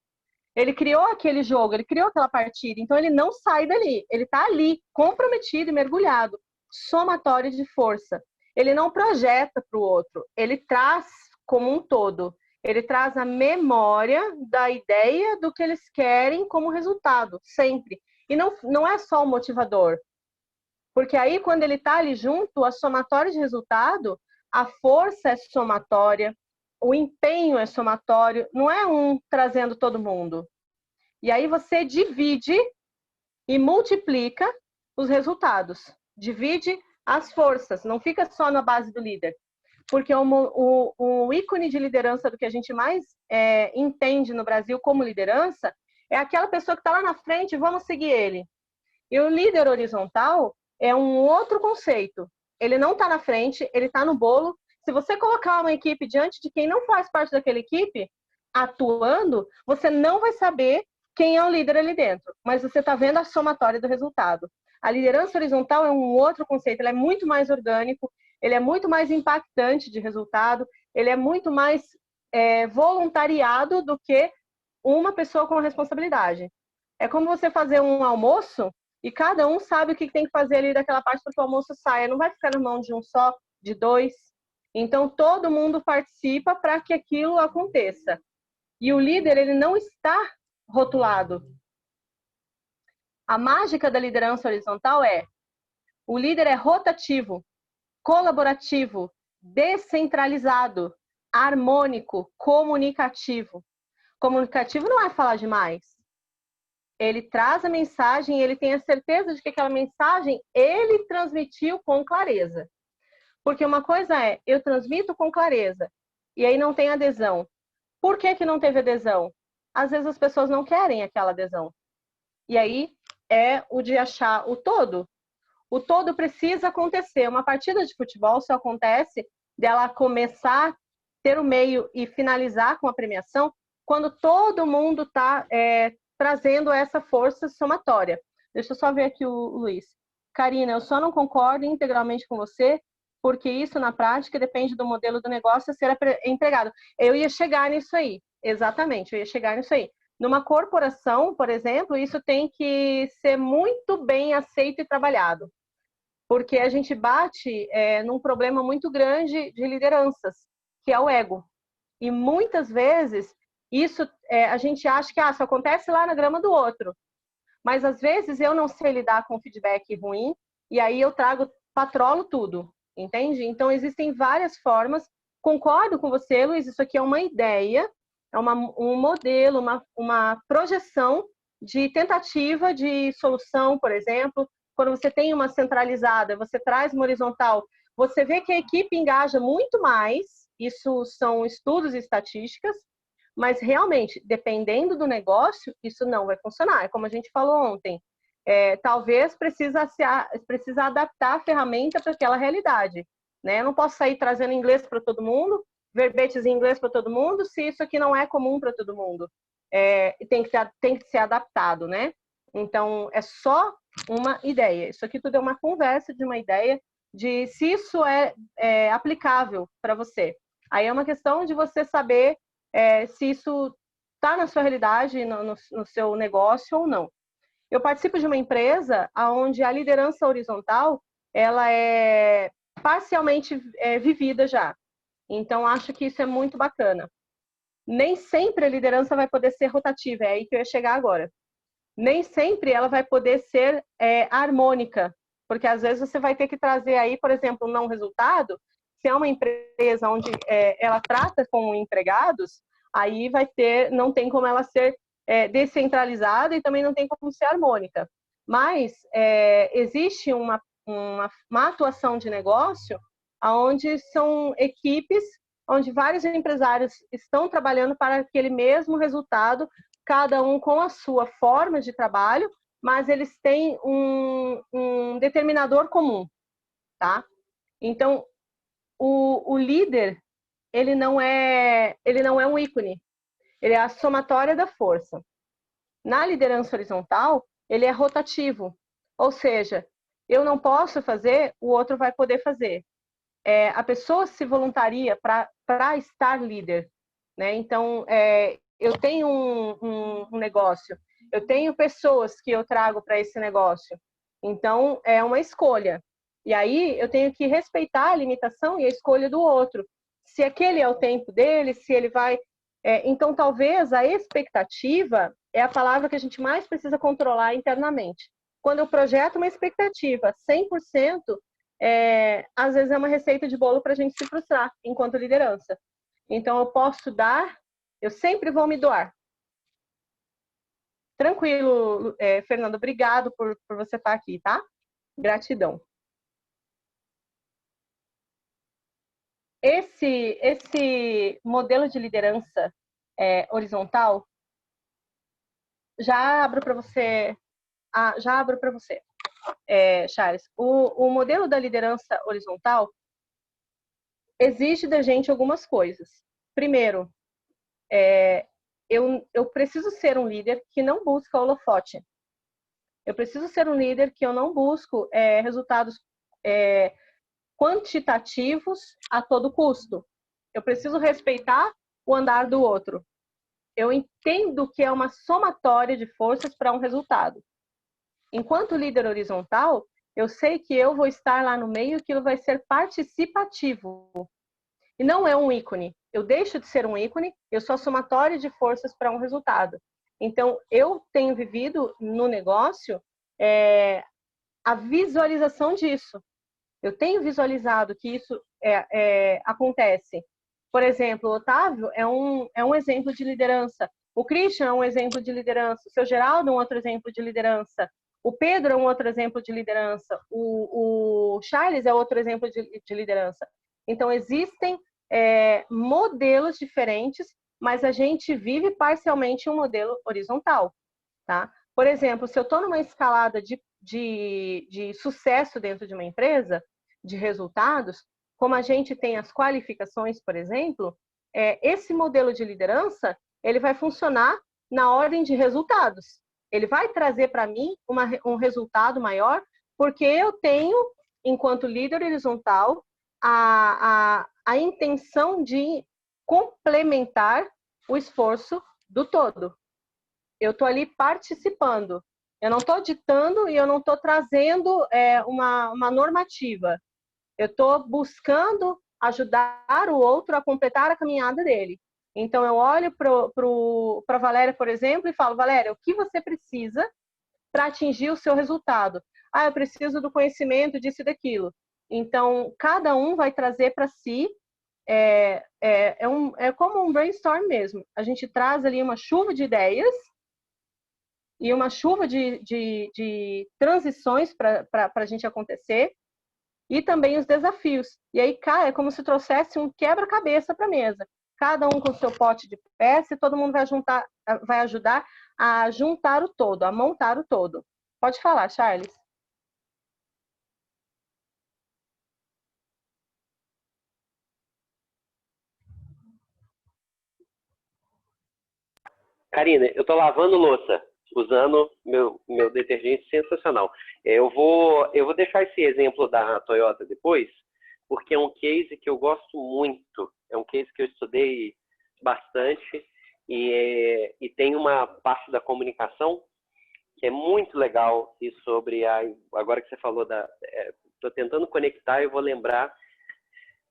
Ele criou aquele jogo, ele criou aquela partida, então ele não sai dali. Ele está ali, comprometido e mergulhado, somatório de força. Ele não projeta para o outro, ele traz como um todo. Ele traz a memória da ideia do que eles querem como resultado, sempre. E não é só o motivador. Porque aí, quando ele está ali junto, a somatória de resultado, a força é somatória, o empenho é somatório, não é um trazendo todo mundo. E aí você divide e multiplica os resultados. Divide as forças, não fica só na base do líder. Porque o ícone de liderança do que a gente mais entende no Brasil como liderança é aquela pessoa que está lá na frente, vamos seguir ele. E o líder horizontal é um outro conceito. Ele não está na frente, ele está no bolo. Se você colocar uma equipe diante de quem não faz parte daquela equipe, atuando, você não vai saber quem é o líder ali dentro. Mas você está vendo a somatória do resultado. A liderança horizontal é um outro conceito. Ele é muito mais orgânico, ele é muito mais impactante de resultado, ele é muito mais voluntariado do que uma pessoa com responsabilidade. É como você fazer um almoço e cada um sabe o que tem que fazer ali daquela parte para que o almoço saia. Não vai ficar na mão de um só, de dois. Então, todo mundo participa para que aquilo aconteça. E o líder, ele não está rotulado. A mágica da liderança horizontal é: o líder é rotativo, colaborativo, descentralizado, harmônico, comunicativo. Comunicativo não é falar demais. Ele traz a mensagem, ele tem a certeza de que aquela mensagem ele transmitiu com clareza. Porque uma coisa é, eu transmito com clareza, e aí não tem adesão. Por que não teve adesão? Às vezes as pessoas não querem aquela adesão. E aí é o de achar o todo. O todo precisa acontecer. Uma partida de futebol só acontece dela começar, ter o meio e finalizar com a premiação quando todo mundo está trazendo essa força somatória. Deixa eu só ver aqui o Luiz. Karina, eu só não concordo integralmente com você, porque isso na prática depende do modelo do negócio a ser empregado. Eu ia chegar nisso aí, exatamente, eu ia chegar nisso aí. Numa corporação, por exemplo, isso tem que ser muito bem aceito e trabalhado, porque a gente bate num problema muito grande de lideranças, que é o ego. E muitas vezes isso a gente acha que só acontece lá na grama do outro. Mas às vezes eu não sei lidar com feedback ruim e aí eu patrolo tudo, entende? Então existem várias formas. Concordo com você, Luiz, isso aqui é uma ideia, é um modelo, uma projeção de tentativa de solução, por exemplo. Quando você tem uma centralizada, você traz uma horizontal, você vê que a equipe engaja muito mais, isso são estudos e estatísticas, mas realmente, dependendo do negócio, isso não vai funcionar. É como a gente falou ontem, talvez precisa adaptar a ferramenta para aquela realidade. Né? Eu não posso sair trazendo inglês para todo mundo, verbetes em inglês para todo mundo, se isso aqui não é comum para todo mundo. Tem que ser adaptado, né? Então, é só uma ideia. Isso aqui tudo é uma conversa de uma ideia de se isso é aplicável para você. Aí é uma questão de você saber se isso está na sua realidade, no seu negócio ou não. Eu participo de uma empresa onde a liderança horizontal ela é parcialmente vivida já. Então, acho que isso é muito bacana. Nem sempre a liderança vai poder ser rotativa, é aí que eu ia chegar agora. Nem sempre ela vai poder ser harmônica, porque às vezes você vai ter que trazer aí, por exemplo, um não resultado. Se é uma empresa onde ela trata com empregados, aí não tem como ela ser descentralizada e também não tem como ser harmônica. Mas existe uma atuação de negócio onde são equipes onde vários empresários estão trabalhando para aquele mesmo resultado, cada um com a sua forma de trabalho, mas eles têm um determinador comum, tá? Então, o líder, ele não é um ícone, ele é a somatória da força. Na liderança horizontal, ele é rotativo, ou seja, eu não posso fazer, o outro vai poder fazer. A pessoa se voluntaria para estar líder, né? Então, eu tenho um negócio, eu tenho pessoas que eu trago para esse negócio. Então, é uma escolha. E aí, eu tenho que respeitar a limitação e a escolha do outro. Se aquele é o tempo dele, se ele vai... então, talvez a expectativa é a palavra que a gente mais precisa controlar internamente. Quando eu projeto uma expectativa 100%, às vezes é uma receita de bolo para a gente se frustrar enquanto liderança. Então, eu posso dar, eu sempre vou me doar. Tranquilo, Fernando, obrigado por você estar aqui, tá? Gratidão. Esse modelo de liderança horizontal, já abro para você, Charles. O modelo da liderança horizontal exige da gente algumas coisas. Primeiro, eu preciso ser um líder que não busca holofote. Eu preciso ser um líder que eu não busco resultados quantitativos a todo custo. Eu preciso respeitar o andar do outro. Eu entendo que é uma somatória de forças para um resultado. Enquanto líder horizontal, eu sei que eu vou estar lá no meio e aquilo vai ser participativo. E não é um ícone. Eu deixo de ser um ícone, eu sou a somatória de forças para um resultado. Então, eu tenho vivido no negócio a visualização disso. Eu tenho visualizado que isso acontece. Por exemplo, o Otávio é um exemplo de liderança. O Christian é um exemplo de liderança. O seu Geraldo é um outro exemplo de liderança. O Pedro é um outro exemplo de liderança. O Charles é outro exemplo de liderança. Então, existem modelos diferentes, mas a gente vive parcialmente um modelo horizontal, tá? Por exemplo, se eu estou numa escalada de sucesso dentro de uma empresa, de resultados, como a gente tem as qualificações, por exemplo, esse modelo de liderança, ele vai funcionar na ordem de resultados. Ele vai trazer para mim um resultado maior, porque eu tenho, enquanto líder horizontal, a intenção de complementar o esforço do todo. Eu estou ali participando. Eu não estou ditando e eu não estou trazendo uma normativa. Eu estou buscando ajudar o outro a completar a caminhada dele. Então, eu olho para a Valéria, por exemplo, e falo, Valéria, o que você precisa para atingir o seu resultado? Eu preciso do conhecimento disso e daquilo. Então, cada um vai trazer para si, como um brainstorm mesmo. A gente traz ali uma chuva de ideias e uma chuva de transições para a gente acontecer, e também os desafios. E aí, é como se trouxesse um quebra-cabeça para a mesa. Cada um com o seu pote de peça e todo mundo vai ajudar a juntar o todo, a montar o todo. Pode falar, Charles. Karina, eu estou lavando louça, usando meu detergente sensacional. Eu vou deixar esse exemplo da Toyota depois, porque é um case que eu gosto muito. É um case que eu estudei bastante e tem uma parte da comunicação que é muito legal. E agora que você falou estou tentando conectar, eu vou lembrar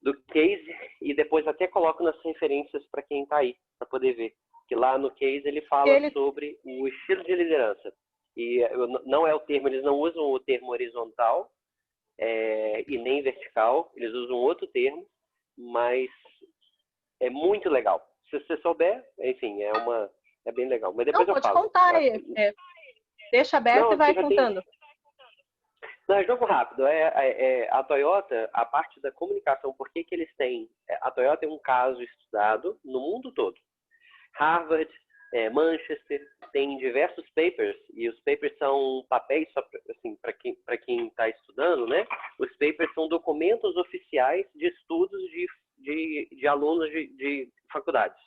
do case e depois até coloco nas referências para quem está aí, para poder ver. Que lá no case ele fala sobre o estilo de liderança. E não é o termo, eles não usam o termo horizontal e nem vertical, eles usam outro termo, mas é muito legal. Se você souber, enfim, é bem legal. Mas depois não, eu falo. Pode contar, deixa aberto e vai contando. Não, é jogo rápido. A Toyota, a parte da comunicação, por que que eles têm? A Toyota é um caso estudado no mundo todo. Harvard, Manchester, tem diversos papers, e os papers são papéis, assim, para quem está estudando, né? Os papers são documentos oficiais de estudos de alunos de faculdades.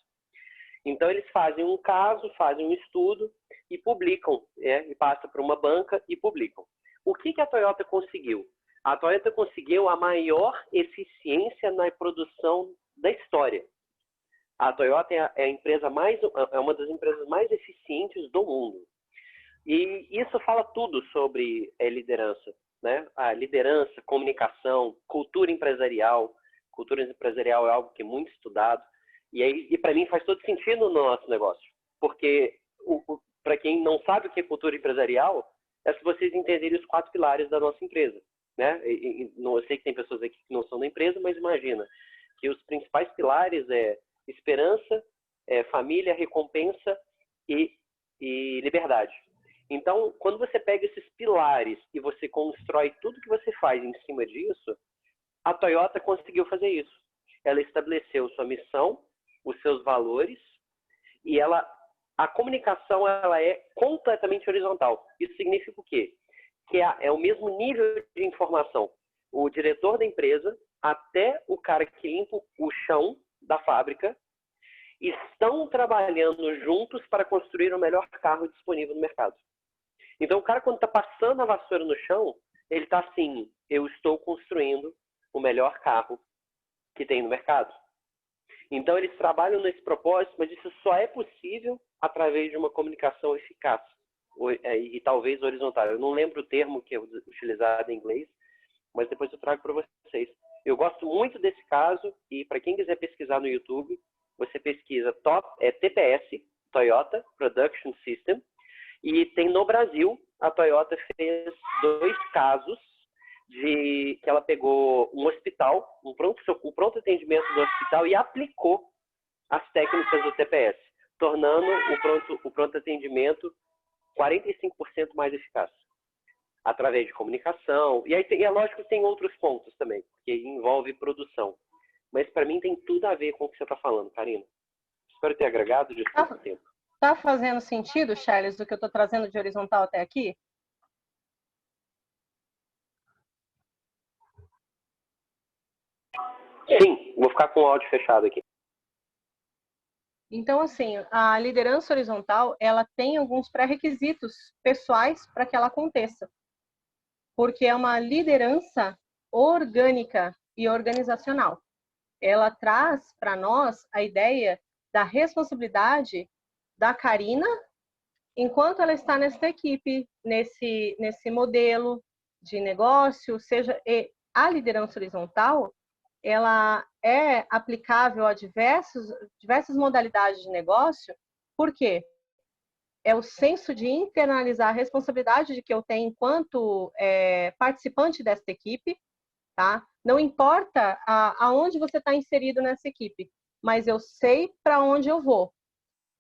Então, eles fazem um caso, fazem um estudo e publicam, e passa para uma banca e publicam. O que a Toyota conseguiu? A Toyota conseguiu a maior eficiência na produção da história. A Toyota é uma das empresas mais eficientes do mundo. E isso fala tudo sobre liderança, né? A liderança, comunicação, cultura empresarial. Cultura empresarial é algo que é muito estudado. E para mim faz todo sentido no nosso negócio. Porque, para quem não sabe o que é cultura empresarial, é se vocês entenderem os 4 pilares da nossa empresa, né? Eu sei que tem pessoas aqui que não são da empresa, mas imagina que os principais pilares é esperança, família, recompensa e liberdade. Então, quando você pega esses pilares e você constrói tudo que você faz em cima disso, a Toyota conseguiu fazer isso. Ela estabeleceu sua missão, os seus valores, e a comunicação ela é completamente horizontal. Isso significa o quê? Que é o mesmo nível de informação. O diretor da empresa até o cara que limpa o chão da fábrica estão trabalhando juntos para construir o melhor carro disponível no mercado. Então, o cara, quando está passando a vassoura no chão, ele está assim, eu estou construindo o melhor carro que tem no mercado. Então, eles trabalham nesse propósito, mas isso só é possível através de uma comunicação eficaz e talvez horizontal. Eu não lembro o termo que é utilizado em inglês, mas depois eu trago para vocês. Eu gosto muito desse caso e para quem quiser pesquisar no YouTube, você pesquisa TPS, Toyota Production System, e tem no Brasil, a Toyota fez 2 casos que ela pegou um hospital, o pronto atendimento do hospital e aplicou as técnicas do TPS, tornando o pronto atendimento 45% mais eficaz, através de comunicação. E aí é lógico que tem outros pontos também, que envolve produção. Mas para mim tem tudo a ver com o que você está falando, Karina. Espero ter agregado de todo tempo. Tá fazendo sentido, Charles, do que eu estou trazendo de horizontal até aqui? Sim, vou ficar com o áudio fechado aqui. Então, assim, a liderança horizontal, ela tem alguns pré-requisitos pessoais para que ela aconteça. Porque é uma liderança orgânica e organizacional. Ela traz para nós a ideia da responsabilidade da Karina enquanto ela está nessa equipe, nesse modelo de negócio, seja a liderança horizontal, ela é aplicável a diversas modalidades de negócio. Por quê? É o senso de internalizar a responsabilidade de que eu tenho enquanto participante dessa equipe, tá? Não importa aonde você está inserido nessa equipe, mas eu sei para onde eu vou.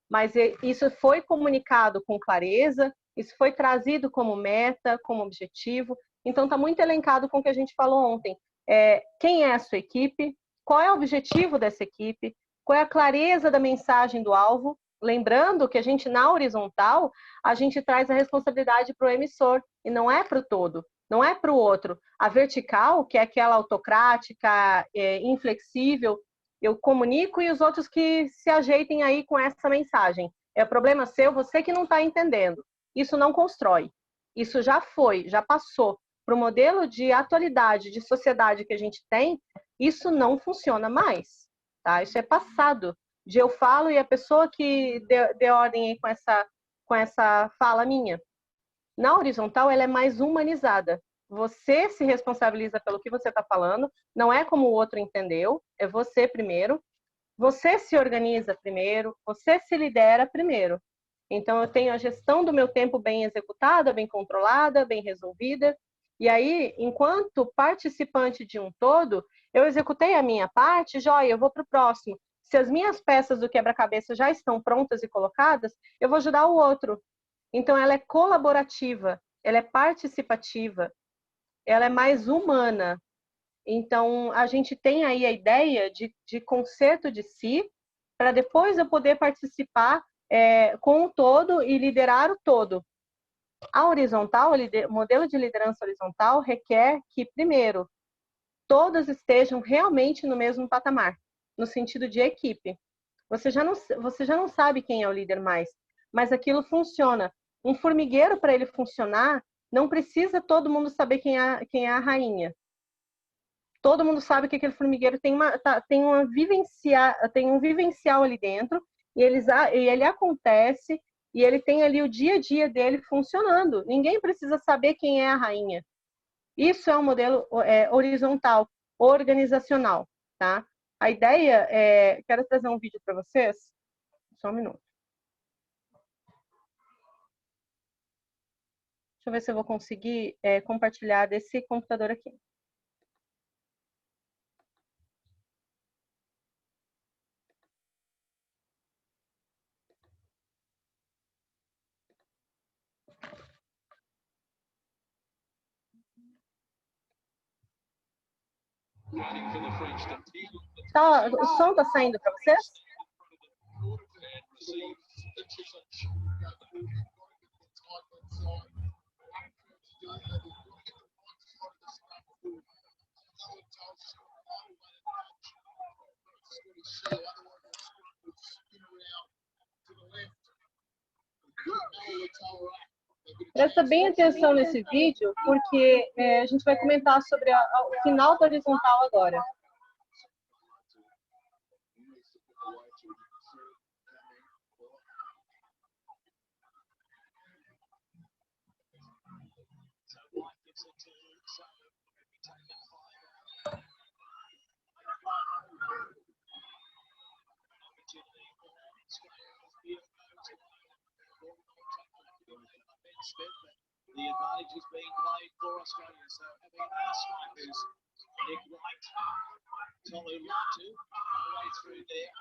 Mas isso foi comunicado com clareza, isso foi trazido como meta, como objetivo. Então, está muito elencado com o que a gente falou ontem. Quem é a sua equipe? Qual é o objetivo dessa equipe? Qual é a clareza da mensagem do alvo? Lembrando que a gente, na horizontal, a gente traz a responsabilidade para o emissor e não é para o todo, não é para o outro. A vertical, que é aquela autocrática, inflexível, eu comunico e os outros que se ajeitem aí com essa mensagem. É problema seu, você que não está entendendo. Isso não constrói. Isso já foi, já passou. Para o modelo de atualidade, de sociedade que a gente tem, isso não funciona mais. Tá? Isso é passado. De eu falo e a pessoa que deu ordem aí com essa fala minha. Na horizontal, ela é mais humanizada. Você se responsabiliza pelo que você está falando, não é como o outro entendeu, é você primeiro. Você se organiza primeiro, você se lidera primeiro. Então, eu tenho a gestão do meu tempo bem executada, bem controlada, bem resolvida. E aí, enquanto participante de um todo, eu executei a minha parte, joia, eu vou para o próximo. Se as minhas peças do quebra-cabeça já estão prontas e colocadas, eu vou ajudar o outro. Então, ela é colaborativa, ela é participativa. ela é mais humana. Então, a gente tem aí a ideia de concerto de si, para depois eu poder participar com o todo e liderar o todo. A horizontal, o modelo de liderança horizontal requer que, primeiro, todos estejam realmente no mesmo patamar, no sentido de equipe. Você já não sabe quem é o líder mais, mas aquilo funciona. Um formigueiro, para ele funcionar, não precisa todo mundo saber quem é a rainha. Todo mundo sabe que aquele formigueiro tem um vivencial ali dentro, e ele acontece, e ele tem ali o dia a dia dele funcionando. Ninguém precisa saber quem é a rainha. Isso é um modelo horizontal, organizacional, tá? A ideia é... Quero trazer um vídeo para vocês. Só um minuto. Deixa eu ver se eu vou conseguir compartilhar desse computador aqui. O som está saindo para vocês? Presta bem atenção nesse vídeo, porque a gente vai comentar sobre o final da horizontal agora. The advantage is being played for Australia. So having our strikers, Nick Wright, Tolu Latu, all the way through there.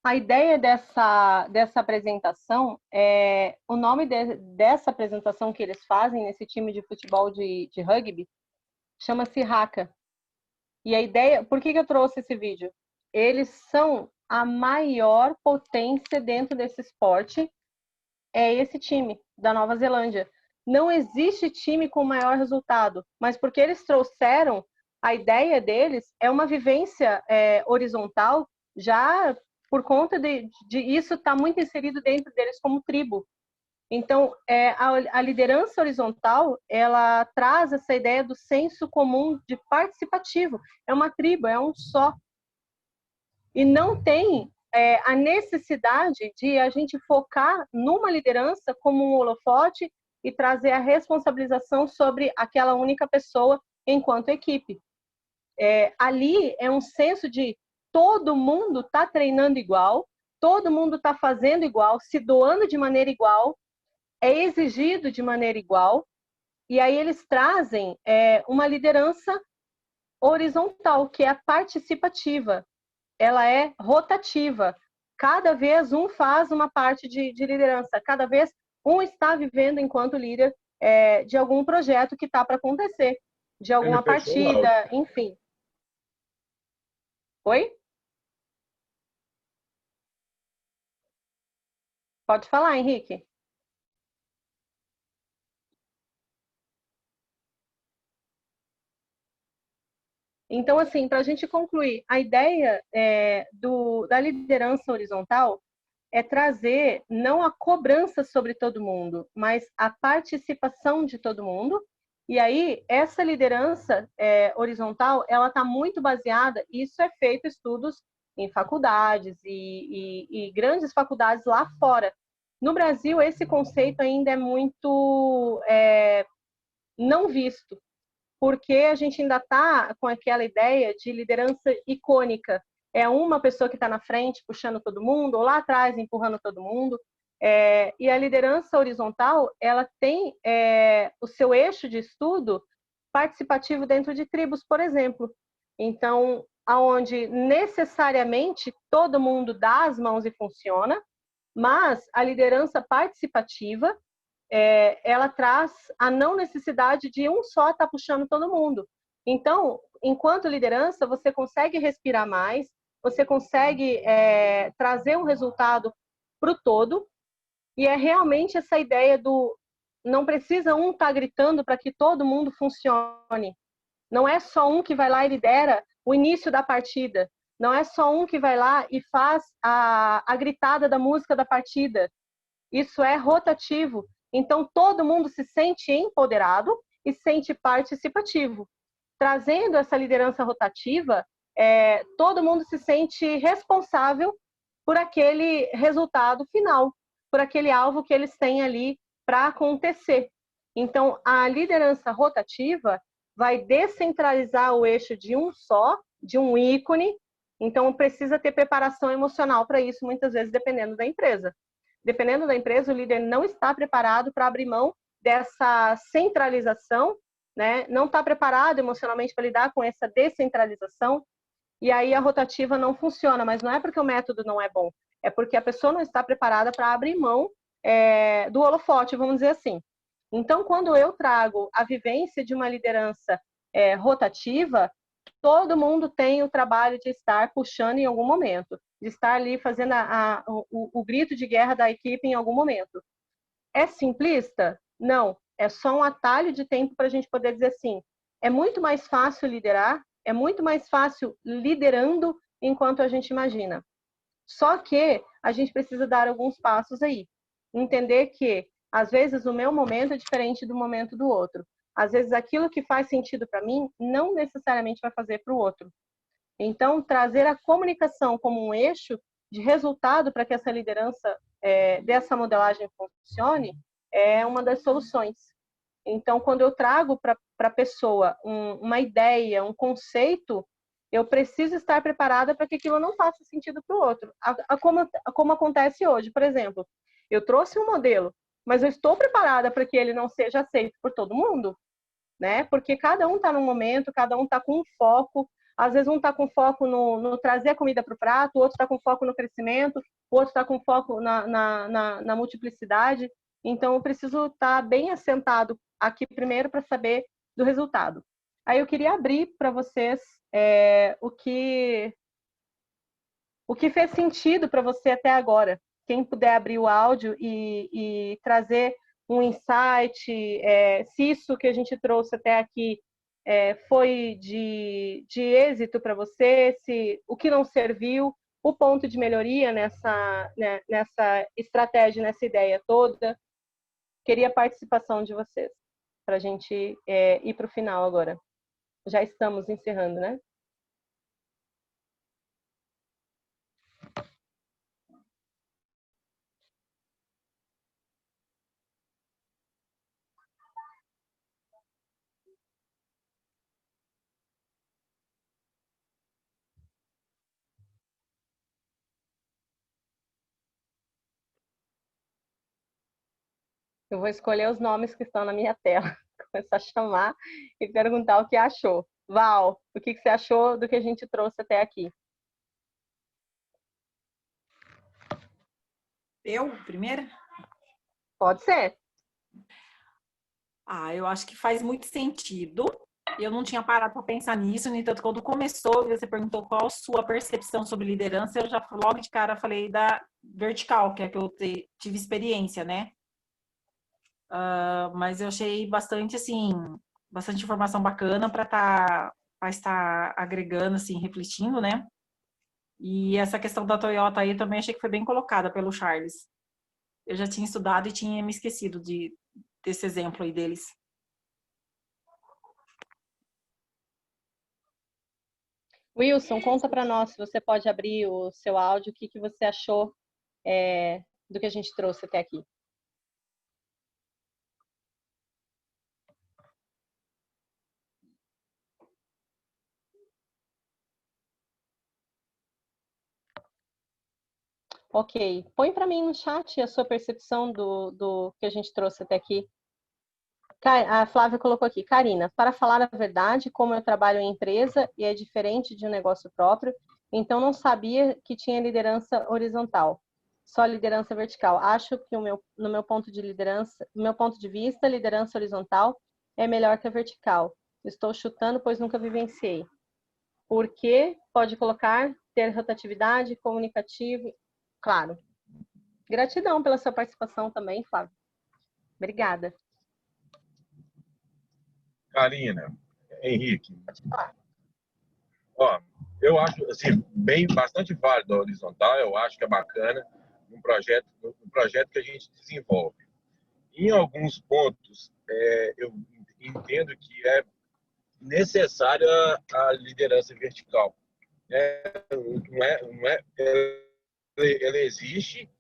A ideia dessa apresentação, o nome dessa apresentação que eles fazem nesse time de futebol de rugby, chama-se Haka. E a ideia, por que eu trouxe esse vídeo? Eles são a maior potência dentro desse esporte, é esse time da Nova Zelândia. Não existe time com maior resultado, mas porque eles trouxeram, a ideia deles é uma vivência horizontal, já por conta de isso estar muito inserido dentro deles como tribo. Então, a liderança horizontal, ela traz essa ideia do senso comum de participativo. É uma tribo, é um só. E não tem a necessidade de a gente focar numa liderança como um holofote e trazer a responsabilização sobre aquela única pessoa enquanto equipe. Ali é um senso de todo mundo está treinando igual, todo mundo está fazendo igual, se doando de maneira igual, é exigido de maneira igual, e aí eles trazem uma liderança horizontal, que é a participativa. Ela é rotativa. Cada vez um faz uma parte de liderança, cada vez um está vivendo enquanto líder de algum projeto que está para acontecer, de alguma partida, enfim. Oi? Pode falar, Henrique. Então, assim, para a gente concluir, a ideia da liderança horizontal é trazer não a cobrança sobre todo mundo, mas a participação de todo mundo. E aí, essa liderança horizontal, ela está muito baseada, isso é feito estudos em faculdades e grandes faculdades lá fora. No Brasil, esse conceito ainda é muito não visto, porque a gente ainda está com aquela ideia de liderança icônica. É uma pessoa que está na frente puxando todo mundo, ou lá atrás empurrando todo mundo. E a liderança horizontal, ela tem o seu eixo de estudo participativo dentro de tribos, por exemplo. Então, aonde necessariamente todo mundo dá as mãos e funciona, mas a liderança participativa, ela traz a não necessidade de um só estar puxando todo mundo. Então, enquanto liderança, você consegue respirar mais, você consegue trazer um resultado para o todo, e é realmente essa ideia do não precisa um estar gritando para que todo mundo funcione. Não é só um que vai lá e lidera o início da partida. Não é só um que vai lá e faz a gritada da música da partida. Isso é rotativo. Então, todo mundo se sente empoderado e se sente participativo. Trazendo essa liderança rotativa, todo mundo se sente responsável por aquele resultado final, por aquele alvo que eles têm ali para acontecer. Então, a liderança rotativa vai descentralizar o eixo de um só, de um ícone. Então, precisa ter preparação emocional para isso, muitas vezes, dependendo da empresa. Dependendo da empresa, o líder não está preparado para abrir mão dessa centralização, né? Não está preparado emocionalmente para lidar com essa descentralização, e aí a rotativa não funciona, mas não é porque o método não é bom, é porque a pessoa não está preparada para abrir mão do holofote, vamos dizer assim. Então, quando eu trago a vivência de uma liderança rotativa, todo mundo tem o trabalho de estar puxando em algum momento, de estar ali fazendo o grito de guerra da equipe em algum momento. É simplista? Não. É só um atalho de tempo para a gente poder dizer assim, é muito mais fácil liderar, é muito mais fácil liderando enquanto a gente imagina. Só que a gente precisa dar alguns passos aí. Entender que, às vezes, o meu momento é diferente do momento do outro. Às vezes, aquilo que faz sentido para mim não necessariamente vai fazer para o outro. Então, trazer a comunicação como um eixo de resultado para que essa liderança dessa modelagem funcione é uma das soluções. Então, quando eu trago para a pessoa uma ideia, um conceito, eu preciso estar preparada para que aquilo não faça sentido para o outro. Como acontece hoje, por exemplo, eu trouxe um modelo, mas eu estou preparada para que ele não seja aceito por todo mundo, né? Porque cada um está num momento, cada um está com um foco. Às vezes um está com foco no trazer a comida para o prato, o outro está com foco no crescimento, o outro está com foco na multiplicidade. Então, eu preciso estar bem assentado aqui primeiro para saber do resultado. Aí eu queria abrir para vocês o que fez sentido para você até agora. Quem puder abrir o áudio e trazer um insight, se isso que a gente trouxe até aqui foi de êxito para você, se o que não serviu, o ponto de melhoria nessa estratégia, nessa ideia toda. Queria a participação de vocês, para a gente ir para o final agora. Já estamos encerrando, né? Eu vou escolher os nomes que estão na minha tela, começar a chamar e perguntar o que achou. Val, o que você achou do que a gente trouxe até aqui? Eu, primeiro? Pode ser. Eu acho que faz muito sentido, Eu não tinha parado para pensar nisso, no entanto, quando começou, você perguntou qual a sua percepção sobre liderança, eu já logo de cara falei da vertical, que é que eu tive experiência, né? Mas eu achei bastante, assim, bastante informação bacana para estar agregando, assim, refletindo, né? E essa questão da Toyota aí eu também achei que foi bem colocada pelo Charles. Eu já tinha estudado e tinha me esquecido desse exemplo aí deles. Wilson, conta para nós, se você pode abrir o seu áudio, o que você achou do que a gente trouxe até aqui. Ok, põe para mim no chat a sua percepção do que a gente trouxe até aqui. A Flávia colocou aqui, Karina, para falar a verdade, como eu trabalho em empresa e é diferente de um negócio próprio, então não sabia que tinha liderança horizontal, só liderança vertical. Acho que no meu ponto de vista, liderança horizontal é melhor que a vertical. Estou chutando, pois nunca vivenciei. Porque pode colocar ter rotatividade, comunicativo, claro. Gratidão pela sua participação também, Flávia. Obrigada. Karina, Henrique, ó, eu acho assim, bastante válido a horizontal, eu acho que é bacana um projeto que a gente desenvolve. Em alguns pontos, eu entendo que é necessária a liderança vertical. Ela existe,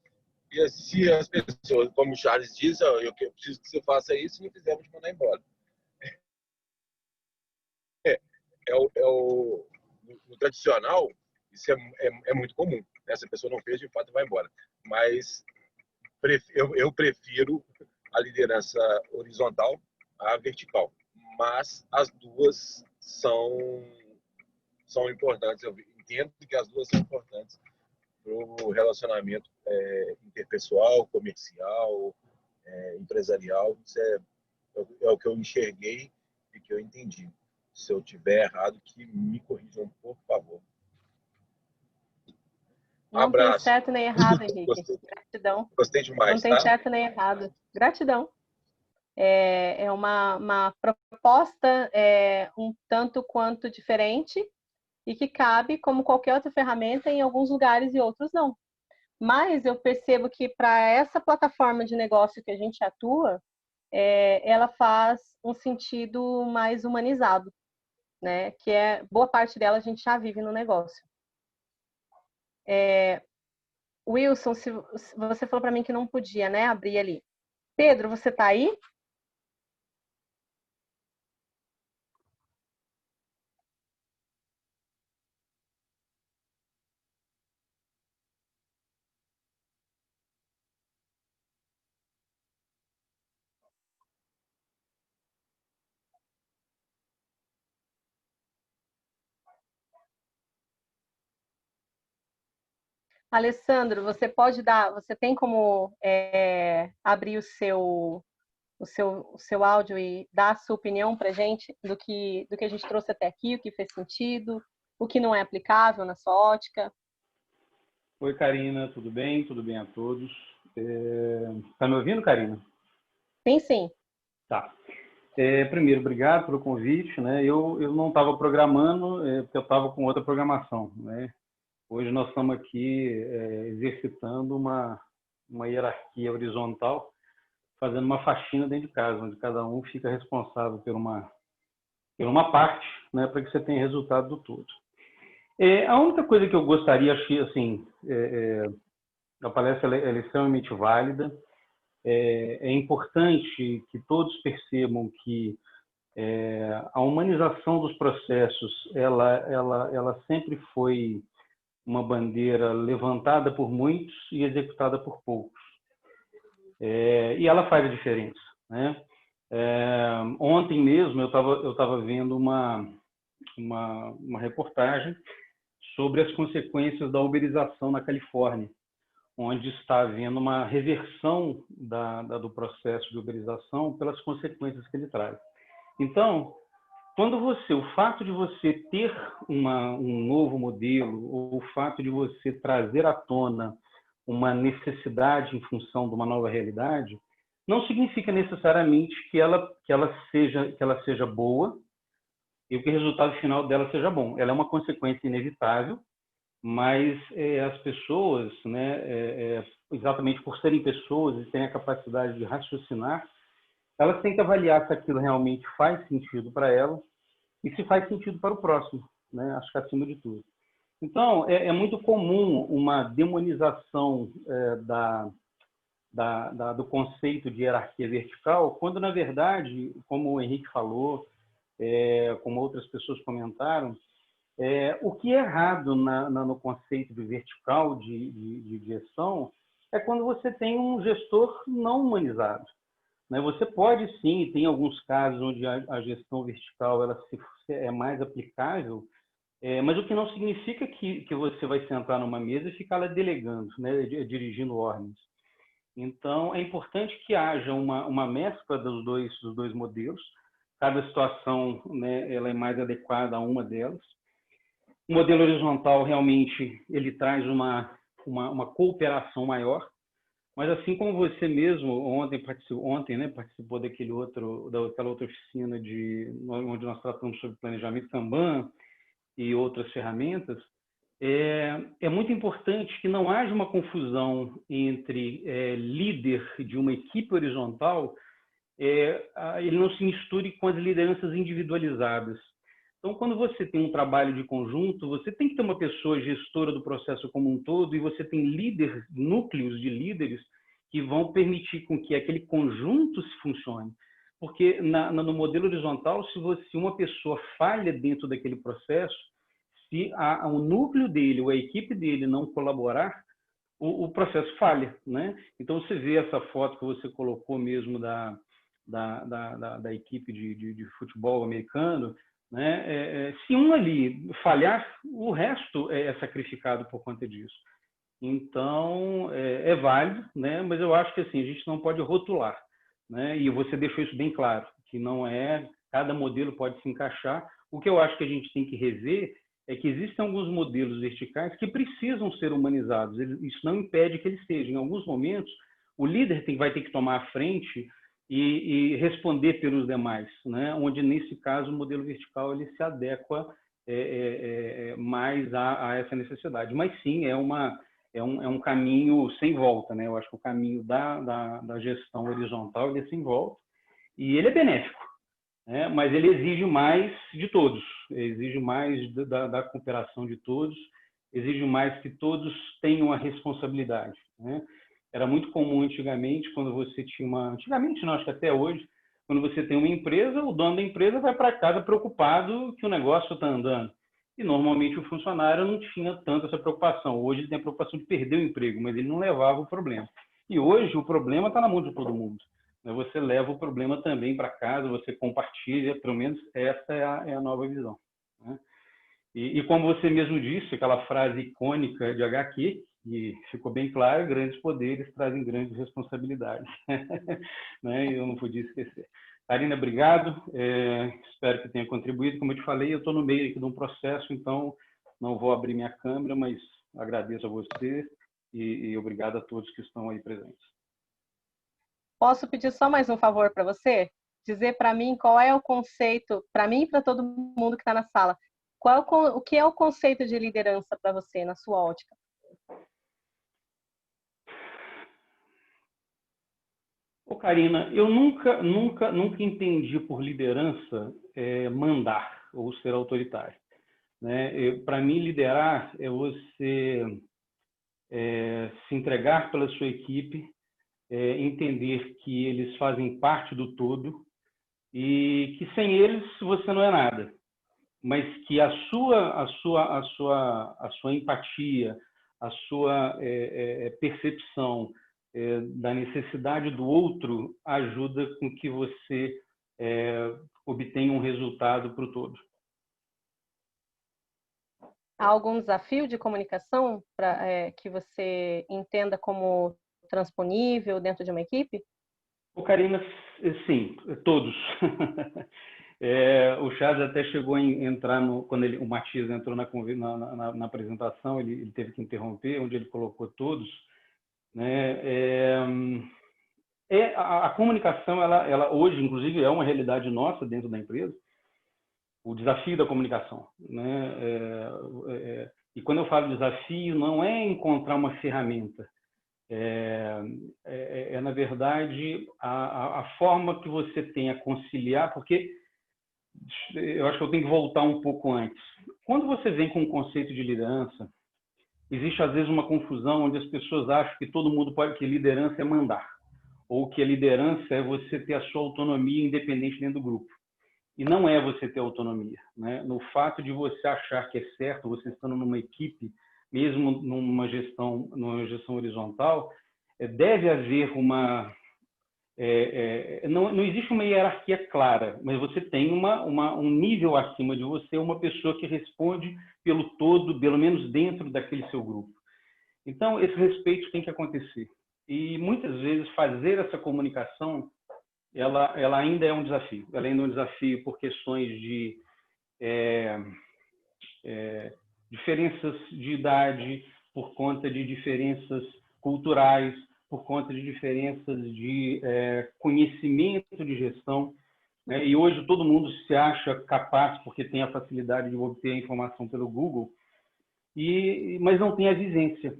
e se as pessoas, como o Charles diz, eu preciso que você faça isso, e não fizer, eu vou te mandar embora. No tradicional, isso é muito comum. Né? Se a pessoa não fez, de fato, vai embora. Mas eu prefiro a liderança horizontal à vertical. Mas as duas são importantes. Eu entendo que as duas são importantes para o relacionamento interpessoal, comercial, empresarial. Isso é o que eu enxerguei e que eu entendi. Se eu tiver errado, que me corrijam, por favor. Não tem Abraço. certo nem errado, Henrique. Gratidão. Gostei demais, não tem tá? certo nem errado. Gratidão. É uma proposta um tanto quanto diferente e que cabe, como qualquer outra ferramenta, em alguns lugares e outros não. Mas eu percebo que para essa plataforma de negócio que a gente atua, ela faz um sentido mais humanizado, né? Que boa parte dela a gente já vive no negócio. Wilson, se você falou para mim que não podia, né, abrir ali. Pedro, você está aí? Alessandro, você tem como abrir o seu áudio e dar a sua opinião para a gente do que a gente trouxe até aqui, o que fez sentido, o que não é aplicável na sua ótica? Oi, Karina, tudo bem? Tudo bem a todos? Tá me ouvindo, Karina? Sim, sim. Tá. Primeiro, obrigado pelo convite, né? Eu não estava programando, porque eu estava com outra programação, né? Hoje nós estamos aqui exercitando uma hierarquia horizontal, fazendo uma faxina dentro de casa, onde cada um fica responsável por uma parte, né, para que você tenha resultado do todo. A única coisa que eu gostaria, achei assim, a palestra ela é extremamente válida. É importante que todos percebam que a humanização dos processos, ela sempre foi uma bandeira levantada por muitos e executada por poucos. E ela faz a diferença, né? Ontem mesmo eu estava vendo uma reportagem sobre as consequências da uberização na Califórnia, onde está havendo uma reversão do processo de uberização pelas consequências que ele traz. Então, o fato de você ter um novo modelo, ou o fato de você trazer à tona uma necessidade em função de uma nova realidade, não significa necessariamente que ela seja boa e que o resultado final dela seja bom. Ela é uma consequência inevitável, mas as pessoas, né, exatamente por serem pessoas e terem a capacidade de raciocinar, elas têm que avaliar se aquilo realmente faz sentido para elas e se faz sentido para o próximo, né? Acho que acima de tudo. Então, é muito comum uma demonização do conceito de hierarquia vertical, quando, na verdade, como o Henrique falou, como outras pessoas comentaram, o que é errado no conceito de vertical de gestão é quando você tem um gestor não humanizado. Né? Você pode, sim, tem alguns casos onde a gestão vertical é mais aplicável, mas o que não significa que você vai sentar numa mesa e ficar lá delegando, né? Dirigindo ordens. Então, é importante que haja uma mescla dos dois modelos. Cada situação, né, ela é mais adequada a uma delas. O modelo horizontal, realmente, ele traz uma cooperação maior. Mas assim como você mesmo ontem, né, participou daquela outra oficina onde nós tratamos sobre planejamento Kanban e outras ferramentas, é muito importante que não haja uma confusão entre líder de uma equipe horizontal, ele não se misture com as lideranças individualizadas. Então, quando você tem um trabalho de conjunto, você tem que ter uma pessoa gestora do processo como um todo e você tem núcleos de líderes que vão permitir com que aquele conjunto se funcione. Porque no modelo horizontal, se uma pessoa falha dentro daquele processo, se o núcleo dele ou a equipe dele não colaborar, o processo falha, né? Então, você vê essa foto que você colocou mesmo da equipe de futebol americano, né? Se um ali falhar, o resto é sacrificado por conta disso. Então, é válido, né? Mas eu acho que assim, a gente não pode rotular, né? E você deixou isso bem claro, que não cada modelo pode se encaixar. O que eu acho que a gente tem que rever é que existem alguns modelos verticais que precisam ser humanizados. Isso não impede que eles sejam. Em alguns momentos, o líder vai ter que tomar a frente e responder pelos demais, né? Onde, nesse caso, o modelo vertical ele se adequa mais a essa necessidade. Mas, sim, é um caminho sem volta, né? Eu acho que o caminho da gestão horizontal ele é sem volta e ele é benéfico, né? Mas ele exige mais de todos, exige mais da cooperação de todos, exige mais que todos tenham a responsabilidade, né? Era muito comum antigamente, quando você tinha antigamente não, acho que até hoje, quando você tem uma empresa, o dono da empresa vai para casa preocupado que o negócio está andando. E normalmente o funcionário não tinha tanto essa preocupação. Hoje ele tem a preocupação de perder o emprego, mas ele não levava o problema. E hoje o problema está na mão de todo mundo. Você leva o problema também para casa, você compartilha, pelo menos essa é a nova visão, né? E como você mesmo disse, aquela frase icônica de HQ, e ficou bem claro, grandes poderes trazem grandes responsabilidades. Né? Eu não podia esquecer. Karina, obrigado. Espero que tenha contribuído. Como eu te falei, eu estou no meio aqui de um processo, então não vou abrir minha câmera, mas agradeço a você e obrigado a todos que estão aí presentes. Posso pedir só mais um favor para você? Dizer para mim qual é o conceito, para mim e para todo mundo que está na sala, o que é o conceito de liderança para você, na sua ótica? Karina, eu nunca entendi por liderança mandar ou ser autoritário, né? Para mim, liderar é você se entregar pela sua equipe, entender que eles fazem parte do todo e que sem eles você não é nada, mas que a sua empatia, a sua percepção da necessidade do outro ajuda com que você obtenha um resultado para o todo. Há algum desafio de comunicação que você entenda como transponível dentro de uma equipe? Karina, sim, todos. O Charles até chegou a entrar quando o Matias entrou na apresentação, ele teve que interromper, onde ele colocou todos, né? A comunicação, ela hoje, inclusive, é uma realidade nossa dentro da empresa, o desafio da comunicação, né? E quando eu falo desafio, não é encontrar uma ferramenta, na verdade, a forma que você tem a conciliar, porque eu acho que eu tenho que voltar um pouco antes. Quando você vem com um conceito de liderança, existe às vezes uma confusão onde as pessoas acham que todo mundo pode, que liderança é mandar, ou que a liderança é você ter a sua autonomia independente dentro do grupo. E não é você ter autonomia, né? No fato de você achar que é certo, você estando numa equipe, mesmo numa gestão horizontal, deve haver uma... não existe uma hierarquia clara, mas você tem um nível acima de você, uma pessoa que responde pelo todo, pelo menos dentro daquele seu grupo. Então, esse respeito tem que acontecer. E muitas vezes fazer essa comunicação, ela ainda é um desafio. Ela ainda é um desafio por questões de diferenças de idade, por conta de diferenças culturais, por conta de diferenças de conhecimento de gestão, né? E hoje todo mundo se acha capaz porque tem a facilidade de obter a informação pelo Google, mas não tem a vivência.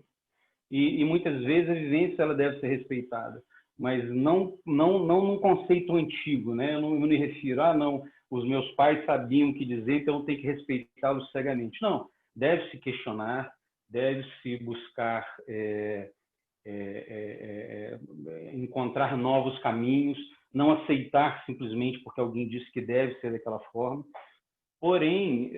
E muitas vezes a vivência ela deve ser respeitada, mas não num conceito antigo, né? Eu não me refiro não, os meus pais sabiam o que dizer, então eu tenho que respeitá-los cegamente. Não, deve-se questionar, deve-se buscar encontrar novos caminhos, não aceitar simplesmente porque alguém disse que deve ser daquela forma. Porém,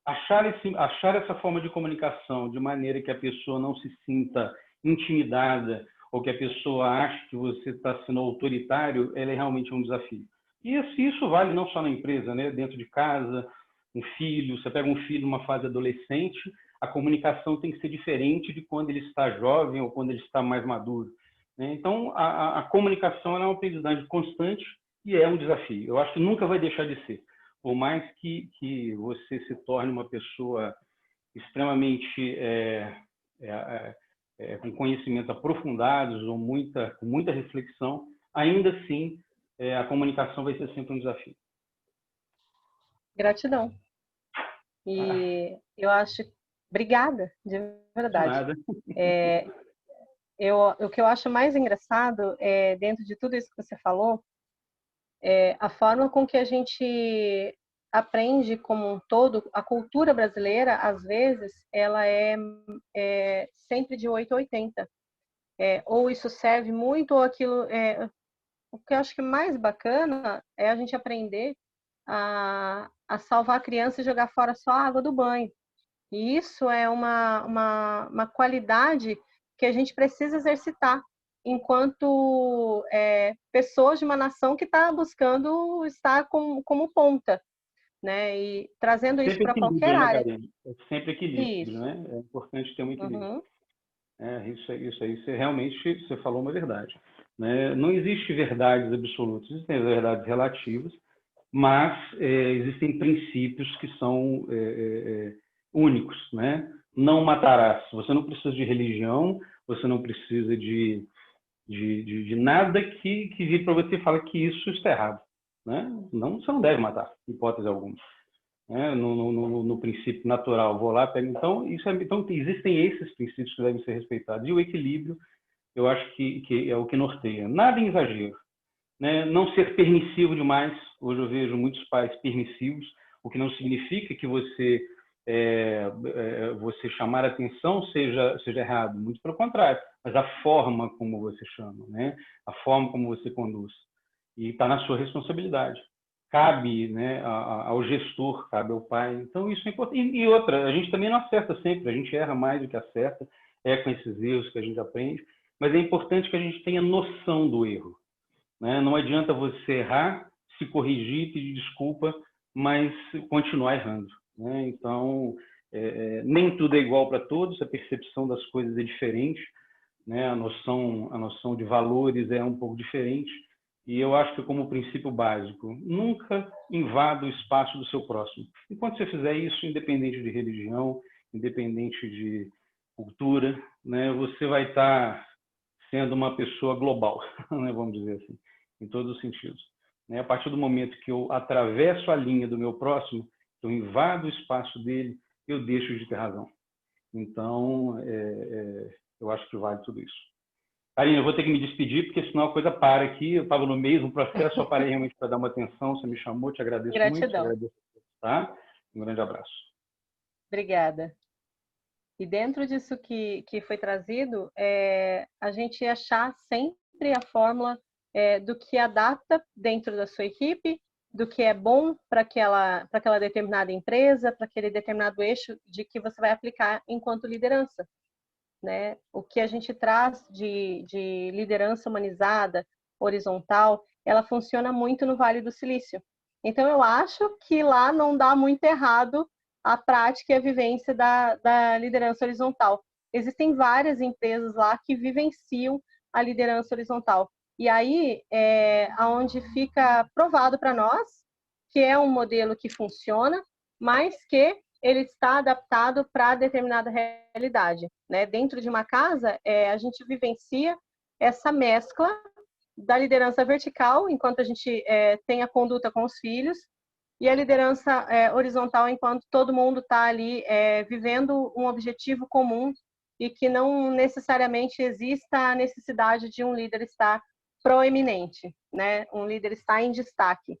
achar essa forma de comunicação de maneira que a pessoa não se sinta intimidada ou que a pessoa ache que você está sendo autoritário, ela é realmente um desafio. E isso vale não só na empresa, né? Dentro de casa, um filho, você pega um filho numa fase adolescente, a comunicação tem que ser diferente de quando ele está jovem ou quando ele está mais maduro, né? Então, a comunicação é uma aprendizagem constante e é um desafio. Eu acho que nunca vai deixar de ser. Por mais que você se torne uma pessoa extremamente com conhecimento aprofundados ou com muita reflexão, ainda assim, a comunicação vai ser sempre um desafio. Gratidão. E eu acho... Obrigada, de verdade. O que eu acho mais engraçado, dentro de tudo isso que você falou, a forma com que a gente aprende como um todo. A cultura brasileira, às vezes, ela é sempre de 8 a 80. Ou isso serve muito, ou aquilo... o que eu acho que mais bacana é a gente aprender a salvar a criança e jogar fora só a água do banho. E isso é uma qualidade que a gente precisa exercitar enquanto pessoas de uma nação que está buscando estar como ponta, né? E trazendo isso para qualquer área. É sempre equilíbrio, né? É importante ter um equilíbrio. Uhum. Isso aí, realmente você falou uma verdade, né? Não existe verdades absolutas, existem verdades relativas, mas existem princípios que são únicos, né? Não matarás. Você não precisa de religião, você não precisa de nada que vire para você e fale que isso está errado, né? Não, você não deve matar, hipótese alguma. No princípio natural, vou lá, pego. Então, então, existem esses princípios que devem ser respeitados. E o equilíbrio, eu acho que é o que norteia. Nada em exagero, né? Não ser permissivo demais. Hoje eu vejo muitos pais permissivos, o que não significa que você chamar a atenção seja errado, muito pelo contrário, mas a forma como você chama, né? A forma como você conduz, e está na sua responsabilidade. Cabe, né, ao gestor, cabe ao pai. Então isso é importante. E outra, a gente também não acerta sempre, a gente erra mais do que acerta, com esses erros que a gente aprende, mas é importante que a gente tenha noção do erro, né? Não adianta você errar, se corrigir, pedir desculpa, mas continuar errando, né? Então, nem tudo é igual para todos, a percepção das coisas é diferente, né? A noção de valores é um pouco diferente, E eu acho que, como princípio básico, nunca invada o espaço do seu próximo. Enquanto você fizer isso, independente de religião, independente de cultura, né, você vai estar sendo uma pessoa global, né, vamos dizer assim, em todos os sentidos. A partir do momento que eu atravesso a linha do meu próximo, eu invado o espaço dele, eu deixo de ter razão. Então, eu acho que vale tudo isso. Karina, eu vou ter que me despedir, porque senão a coisa para aqui. Eu estava no meio do processo, eu parei realmente para dar uma atenção. Você me chamou, te agradeço muito. Gratidão. Te agradeço, tá? Um grande abraço. Obrigada. E dentro disso que foi trazido, a gente achar sempre a fórmula do que adapta dentro da sua equipe, do que é bom para aquela determinada empresa, para aquele determinado eixo de que você vai aplicar enquanto liderança. Né? O que a gente traz de liderança humanizada, horizontal, ela funciona muito no Vale do Silício. Então, eu acho que lá não dá muito errado a prática e a vivência da liderança horizontal. Existem várias empresas lá que vivenciam a liderança horizontal. E aí é onde fica provado para nós que é um modelo que funciona, mas que ele está adaptado para determinada realidade. Né? Dentro de uma casa, a gente vivencia essa mescla da liderança vertical, enquanto a gente tem a conduta com os filhos, e a liderança horizontal, enquanto todo mundo está ali vivendo um objetivo comum e que não necessariamente exista a necessidade de um líder estar proeminente, né? Um líder estar em destaque.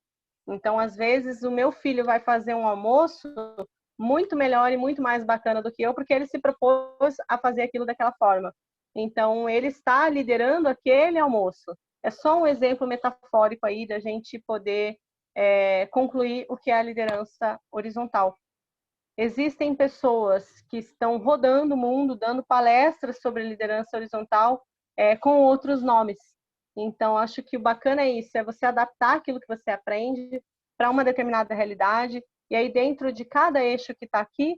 Então, às vezes, o meu filho vai fazer um almoço muito melhor e muito mais bacana do que eu, porque ele se propôs a fazer aquilo daquela forma. Então, ele está liderando aquele almoço. É só um exemplo metafórico aí da gente poder concluir o que é a liderança horizontal. Existem pessoas que estão rodando o mundo, dando palestras sobre liderança horizontal com outros nomes. Então, acho que o bacana é isso, é você adaptar aquilo que você aprende para uma determinada realidade, e aí dentro de cada eixo que está aqui,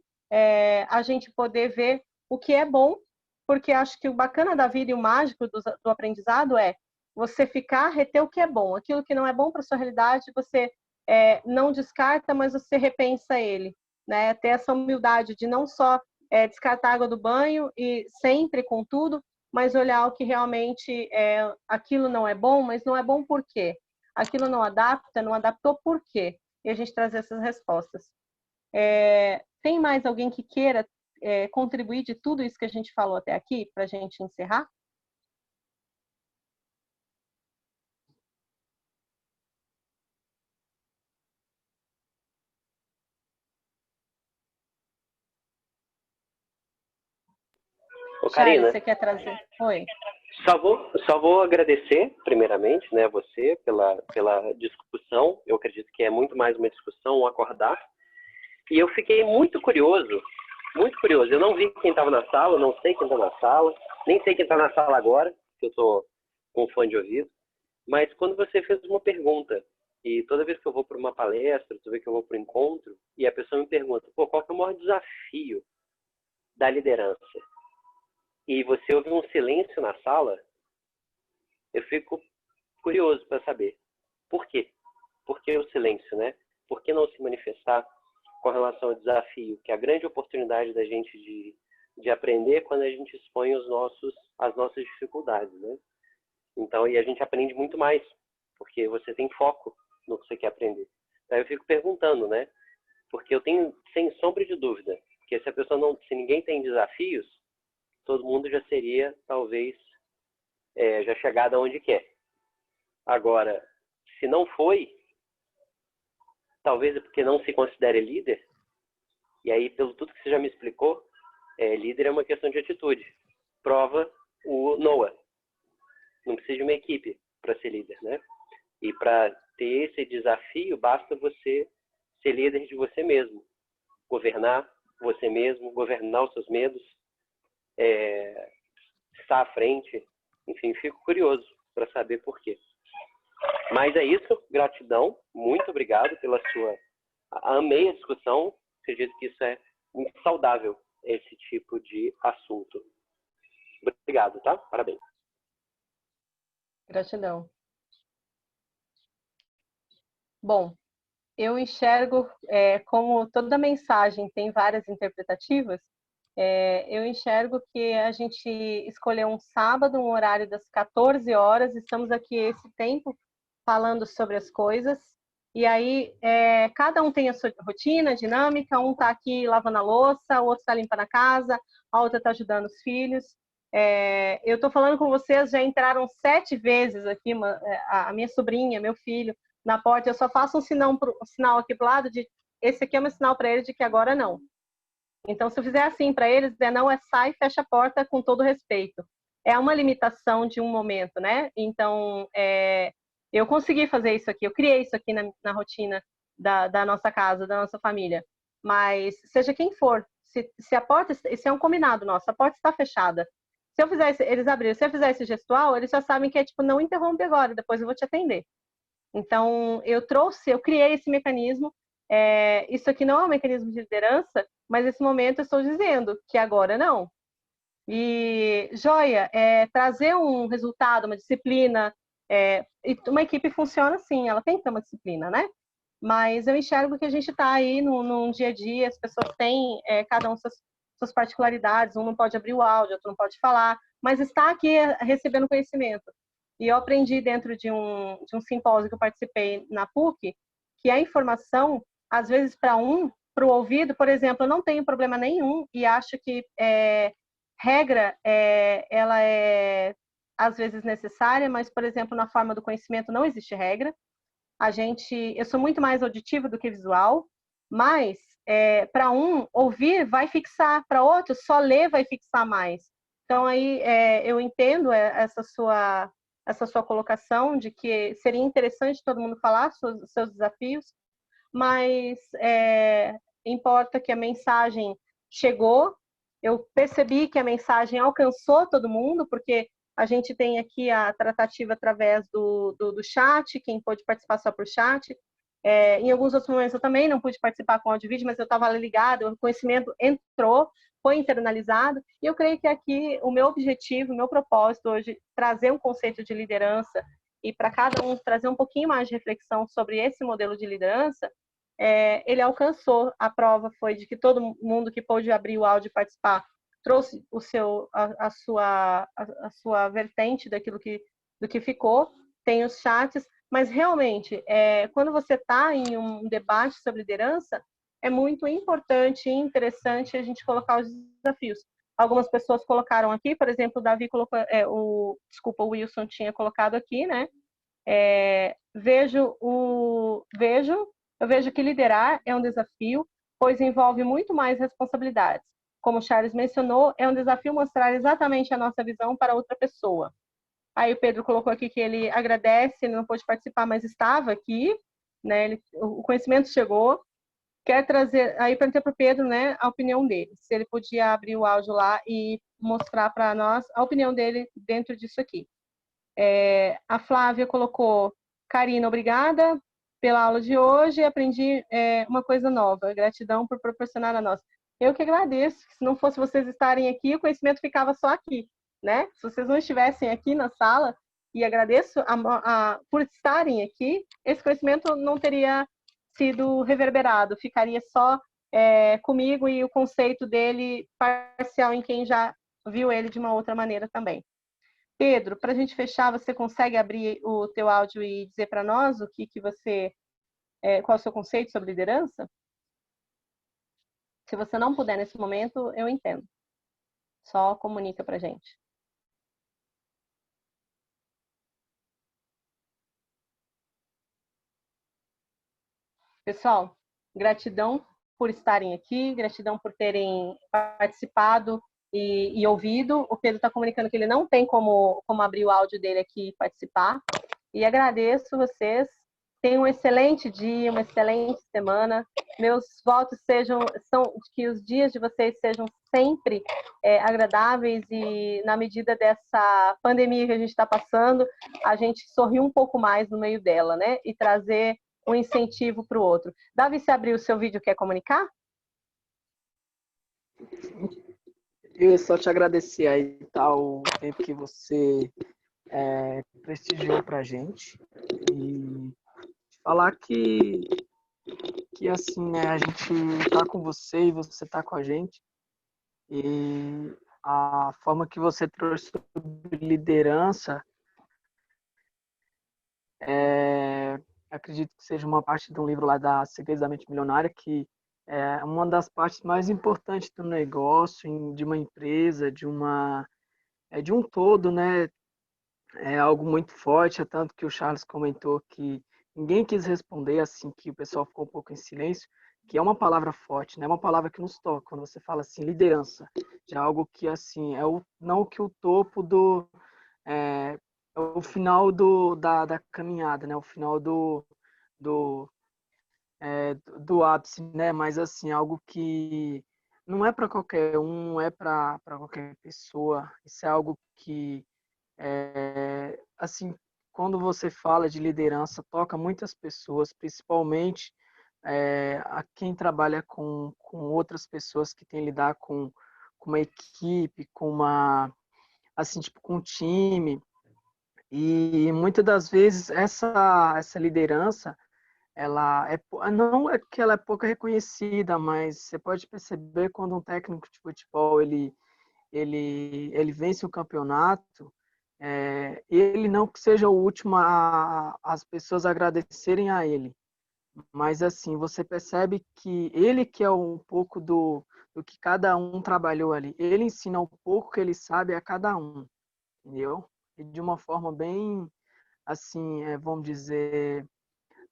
a gente poder ver o que é bom, porque acho que o bacana da vida e o mágico do aprendizado é você reter o que é bom. Aquilo que não é bom para a sua realidade, você não descarta, mas você repensa ele. Né? Ter essa humildade de não só descartar a água do banho e sempre com tudo, mas olhar o que realmente aquilo não é bom, mas não é bom por quê? Aquilo não adapta, não adaptou por quê? E a gente trazer essas respostas. Tem mais alguém que queira contribuir de tudo isso que a gente falou até aqui, para a gente encerrar? Ô, Karina, você quer trazer? Oi. Só vou agradecer, primeiramente, né, você pela discussão. Eu acredito que é muito mais uma discussão, um acordar. E eu fiquei muito curioso. Eu não vi quem estava na sala, não sei quem está na sala, nem sei quem está na sala agora, que eu estou com fone de ouvido. Mas quando você fez uma pergunta, e toda vez que eu vou para uma palestra, toda vez que eu vou para um encontro, e a pessoa me pergunta, qual que é o maior desafio da liderança? E você ouve um silêncio na sala, eu fico curioso para saber por quê? Por que o silêncio, né? Por que não se manifestar com relação ao desafio, que é a grande oportunidade da gente de aprender quando a gente expõe as nossas dificuldades, né? Então, e a gente aprende muito mais, porque você tem foco no que você quer aprender. Então, eu fico perguntando, né? Porque eu tenho, sem sombra de dúvida, que se ninguém tem desafios, todo mundo já seria, talvez, já chegado aonde quer. Agora, se não foi, talvez é porque não se considere líder, e aí, pelo tudo que você já me explicou, líder é uma questão de atitude. Prova o Noah. Não precisa de uma equipe para ser líder, né? E para ter esse desafio, basta você ser líder de você mesmo. Governar você mesmo, governar os seus medos, estar à frente. Enfim, fico curioso para saber por quê. Mas é isso, gratidão, muito obrigado pela sua... Amei a discussão, acredito que isso é muito saudável, esse tipo de assunto. Obrigado, tá? Parabéns. Gratidão. Bom, eu enxergo, como toda mensagem tem várias interpretativas, eu enxergo que a gente escolheu um sábado, um horário das 14 horas, estamos aqui esse tempo falando sobre as coisas, e aí cada um tem a sua rotina, dinâmica, um está aqui lavando a louça, o outro está limpando a casa, a outra está ajudando os filhos. Eu estou falando com vocês, já entraram 7 vezes aqui, a minha sobrinha, meu filho, na porta, eu só faço um sinal aqui pro lado de esse aqui é um sinal para eles de que agora não. Então, se eu fizer assim para eles, não sai, fecha a porta com todo respeito. É uma limitação de um momento, né? Então, eu consegui fazer isso aqui, eu criei isso aqui na rotina da nossa casa, da nossa família. Mas, seja quem for, se a porta, esse é um combinado nosso, a porta está fechada. Se eu fizer eles abrirem, se eu fizer esse gestual, eles já sabem que é tipo, não interrompe agora, depois eu vou te atender. Então, eu criei esse mecanismo. Isso aqui não é um mecanismo de liderança, mas nesse momento eu estou dizendo que agora não. E, joia, trazer um resultado, uma disciplina, e uma equipe funciona assim, ela tem que ter uma disciplina, né? Mas eu enxergo que a gente está aí num dia a dia, as pessoas têm cada um suas particularidades, um não pode abrir o áudio, outro não pode falar, mas está aqui recebendo conhecimento. E eu aprendi dentro de um simpósio que eu participei na PUC, que a informação, às vezes, para o ouvido, por exemplo, eu não tenho problema nenhum e acho que regra, ela é, às vezes, necessária, mas, por exemplo, na forma do conhecimento não existe regra. Eu sou muito mais auditiva do que visual, mas para ouvir vai fixar, para outro, só ler vai fixar mais. Então, aí, eu entendo essa sua colocação de que seria interessante todo mundo falar seus desafios, mas importa que a mensagem chegou, eu percebi que a mensagem alcançou todo mundo, porque a gente tem aqui a tratativa através do chat, quem pôde participar só por chat. Em alguns outros momentos eu também não pude participar com áudio e vídeo, mas eu estava ligada, o conhecimento entrou, foi internalizado, e eu creio que aqui o meu objetivo, o meu propósito hoje, trazer um conceito de liderança e para cada um trazer um pouquinho mais de reflexão sobre esse modelo de liderança, ele alcançou. A prova foi de que todo mundo que pôde abrir o áudio e participar trouxe a sua vertente do que ficou, tem os chats, mas realmente, quando você está em um debate sobre liderança, é muito importante e interessante a gente colocar os desafios. Algumas pessoas colocaram aqui, por exemplo, o Davi colocou, o Wilson tinha colocado aqui, né? Eu vejo que liderar é um desafio, pois envolve muito mais responsabilidades. Como o Charles mencionou, é um desafio mostrar exatamente a nossa visão para outra pessoa. Aí o Pedro colocou aqui que ele agradece, ele não pôde participar, mas estava aqui, né? O conhecimento chegou. Quer trazer, aí perguntei para o Pedro, né, a opinião dele, se ele podia abrir o áudio lá e mostrar para nós a opinião dele dentro disso aqui. A Flávia colocou: Karina, obrigada pela aula de hoje, aprendi uma coisa nova, gratidão por proporcionar a nós. Eu que agradeço, se não fosse vocês estarem aqui, o conhecimento ficava só aqui, né? Se vocês não estivessem aqui na sala, e agradeço por estarem aqui, esse conhecimento não teria sido reverberado, ficaria só comigo e o conceito dele parcial em quem já viu ele de uma outra maneira também. Pedro, para a gente fechar, você consegue abrir o teu áudio e dizer para nós o que você, qual é o seu conceito sobre liderança? Se você não puder nesse momento, eu entendo. Só comunica para a gente. Pessoal, gratidão por estarem aqui, gratidão por terem participado e ouvido. O Pedro está comunicando que ele não tem como abrir o áudio dele aqui e participar. E agradeço vocês. Tenham um excelente dia, uma excelente semana. Meus votos são que os dias de vocês sejam sempre agradáveis e, na medida dessa pandemia que a gente está passando, a gente sorrir um pouco mais no meio dela, né? E trazer um incentivo para o outro. Davi, se abrir o seu vídeo, quer comunicar? Eu só te agradecer aí, tá, o tempo que você prestigiou para a gente. E falar que assim, né, a gente tá com você e você tá com a gente. E a forma que você trouxe sobre liderança, acredito que seja uma parte de um livro lá da Segredos da Mente Milionária, que é uma das partes mais importantes do negócio, de uma empresa, de um todo, né? É algo muito forte, é tanto que o Charles comentou que ninguém quis responder, assim, que o pessoal ficou um pouco em silêncio, que é uma palavra forte, né? É uma palavra que nos toca, quando você fala assim, liderança, já é algo que, assim, não que o topo é, é o final da caminhada, né? O final do, do ápice, né? Mas, assim, algo que não é para qualquer um, não é para qualquer pessoa, isso é algo que assim, quando você fala de liderança, toca muitas pessoas, principalmente a quem trabalha com outras pessoas que tem que lidar com uma equipe, com uma, assim, tipo, com um time. E muitas das vezes essa liderança, ela não é que ela é pouco reconhecida, mas você pode perceber quando um técnico de futebol ele vence o campeonato, ele não que seja o último as pessoas agradecerem a ele, mas assim, você percebe que ele que é um pouco do que cada um trabalhou ali, ele ensina um pouco que ele sabe a cada um, entendeu? E de uma forma bem, assim, vamos dizer,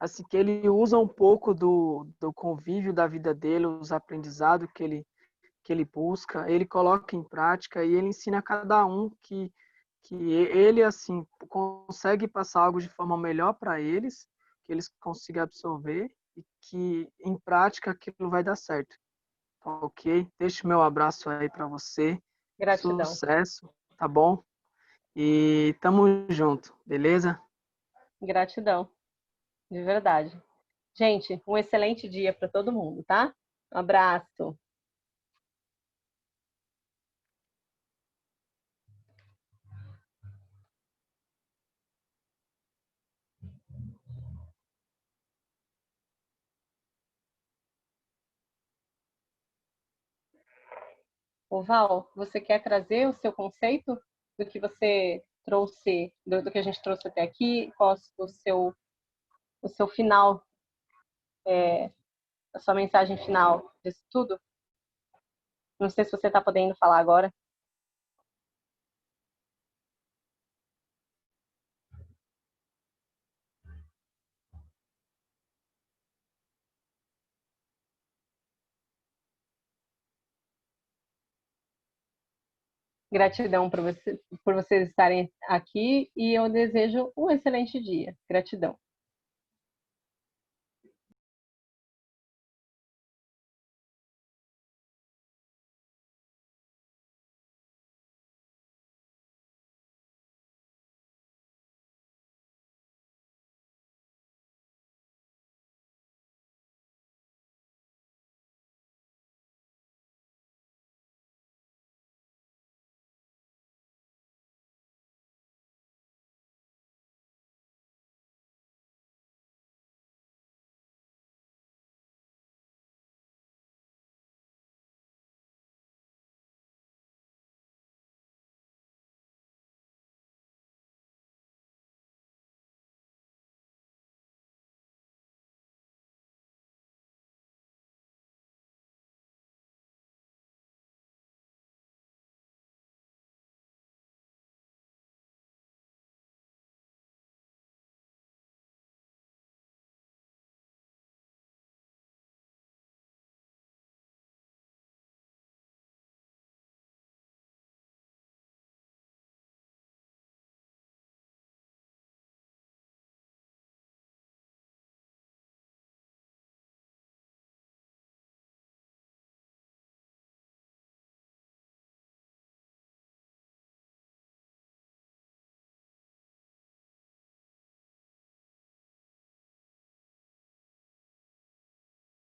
assim, que ele usa um pouco do convívio da vida dele, os aprendizados que ele busca, ele coloca em prática e ele ensina a cada um que ele, assim, consegue passar algo de forma melhor para eles, que eles consigam absorver e que, em prática, aquilo vai dar certo. Ok? Deixo meu abraço aí para você. Gratidão. Sucesso, tá bom? E tamo junto, beleza? Gratidão, de verdade. Gente, um excelente dia para todo mundo, tá? Um abraço. Ô Val, você quer trazer o seu conceito do que você trouxe, do que a gente trouxe até aqui? Qual o seu final, a sua mensagem final disso tudo? Não sei se você está podendo falar agora. Gratidão por vocês estarem aqui e eu desejo um excelente dia. Gratidão.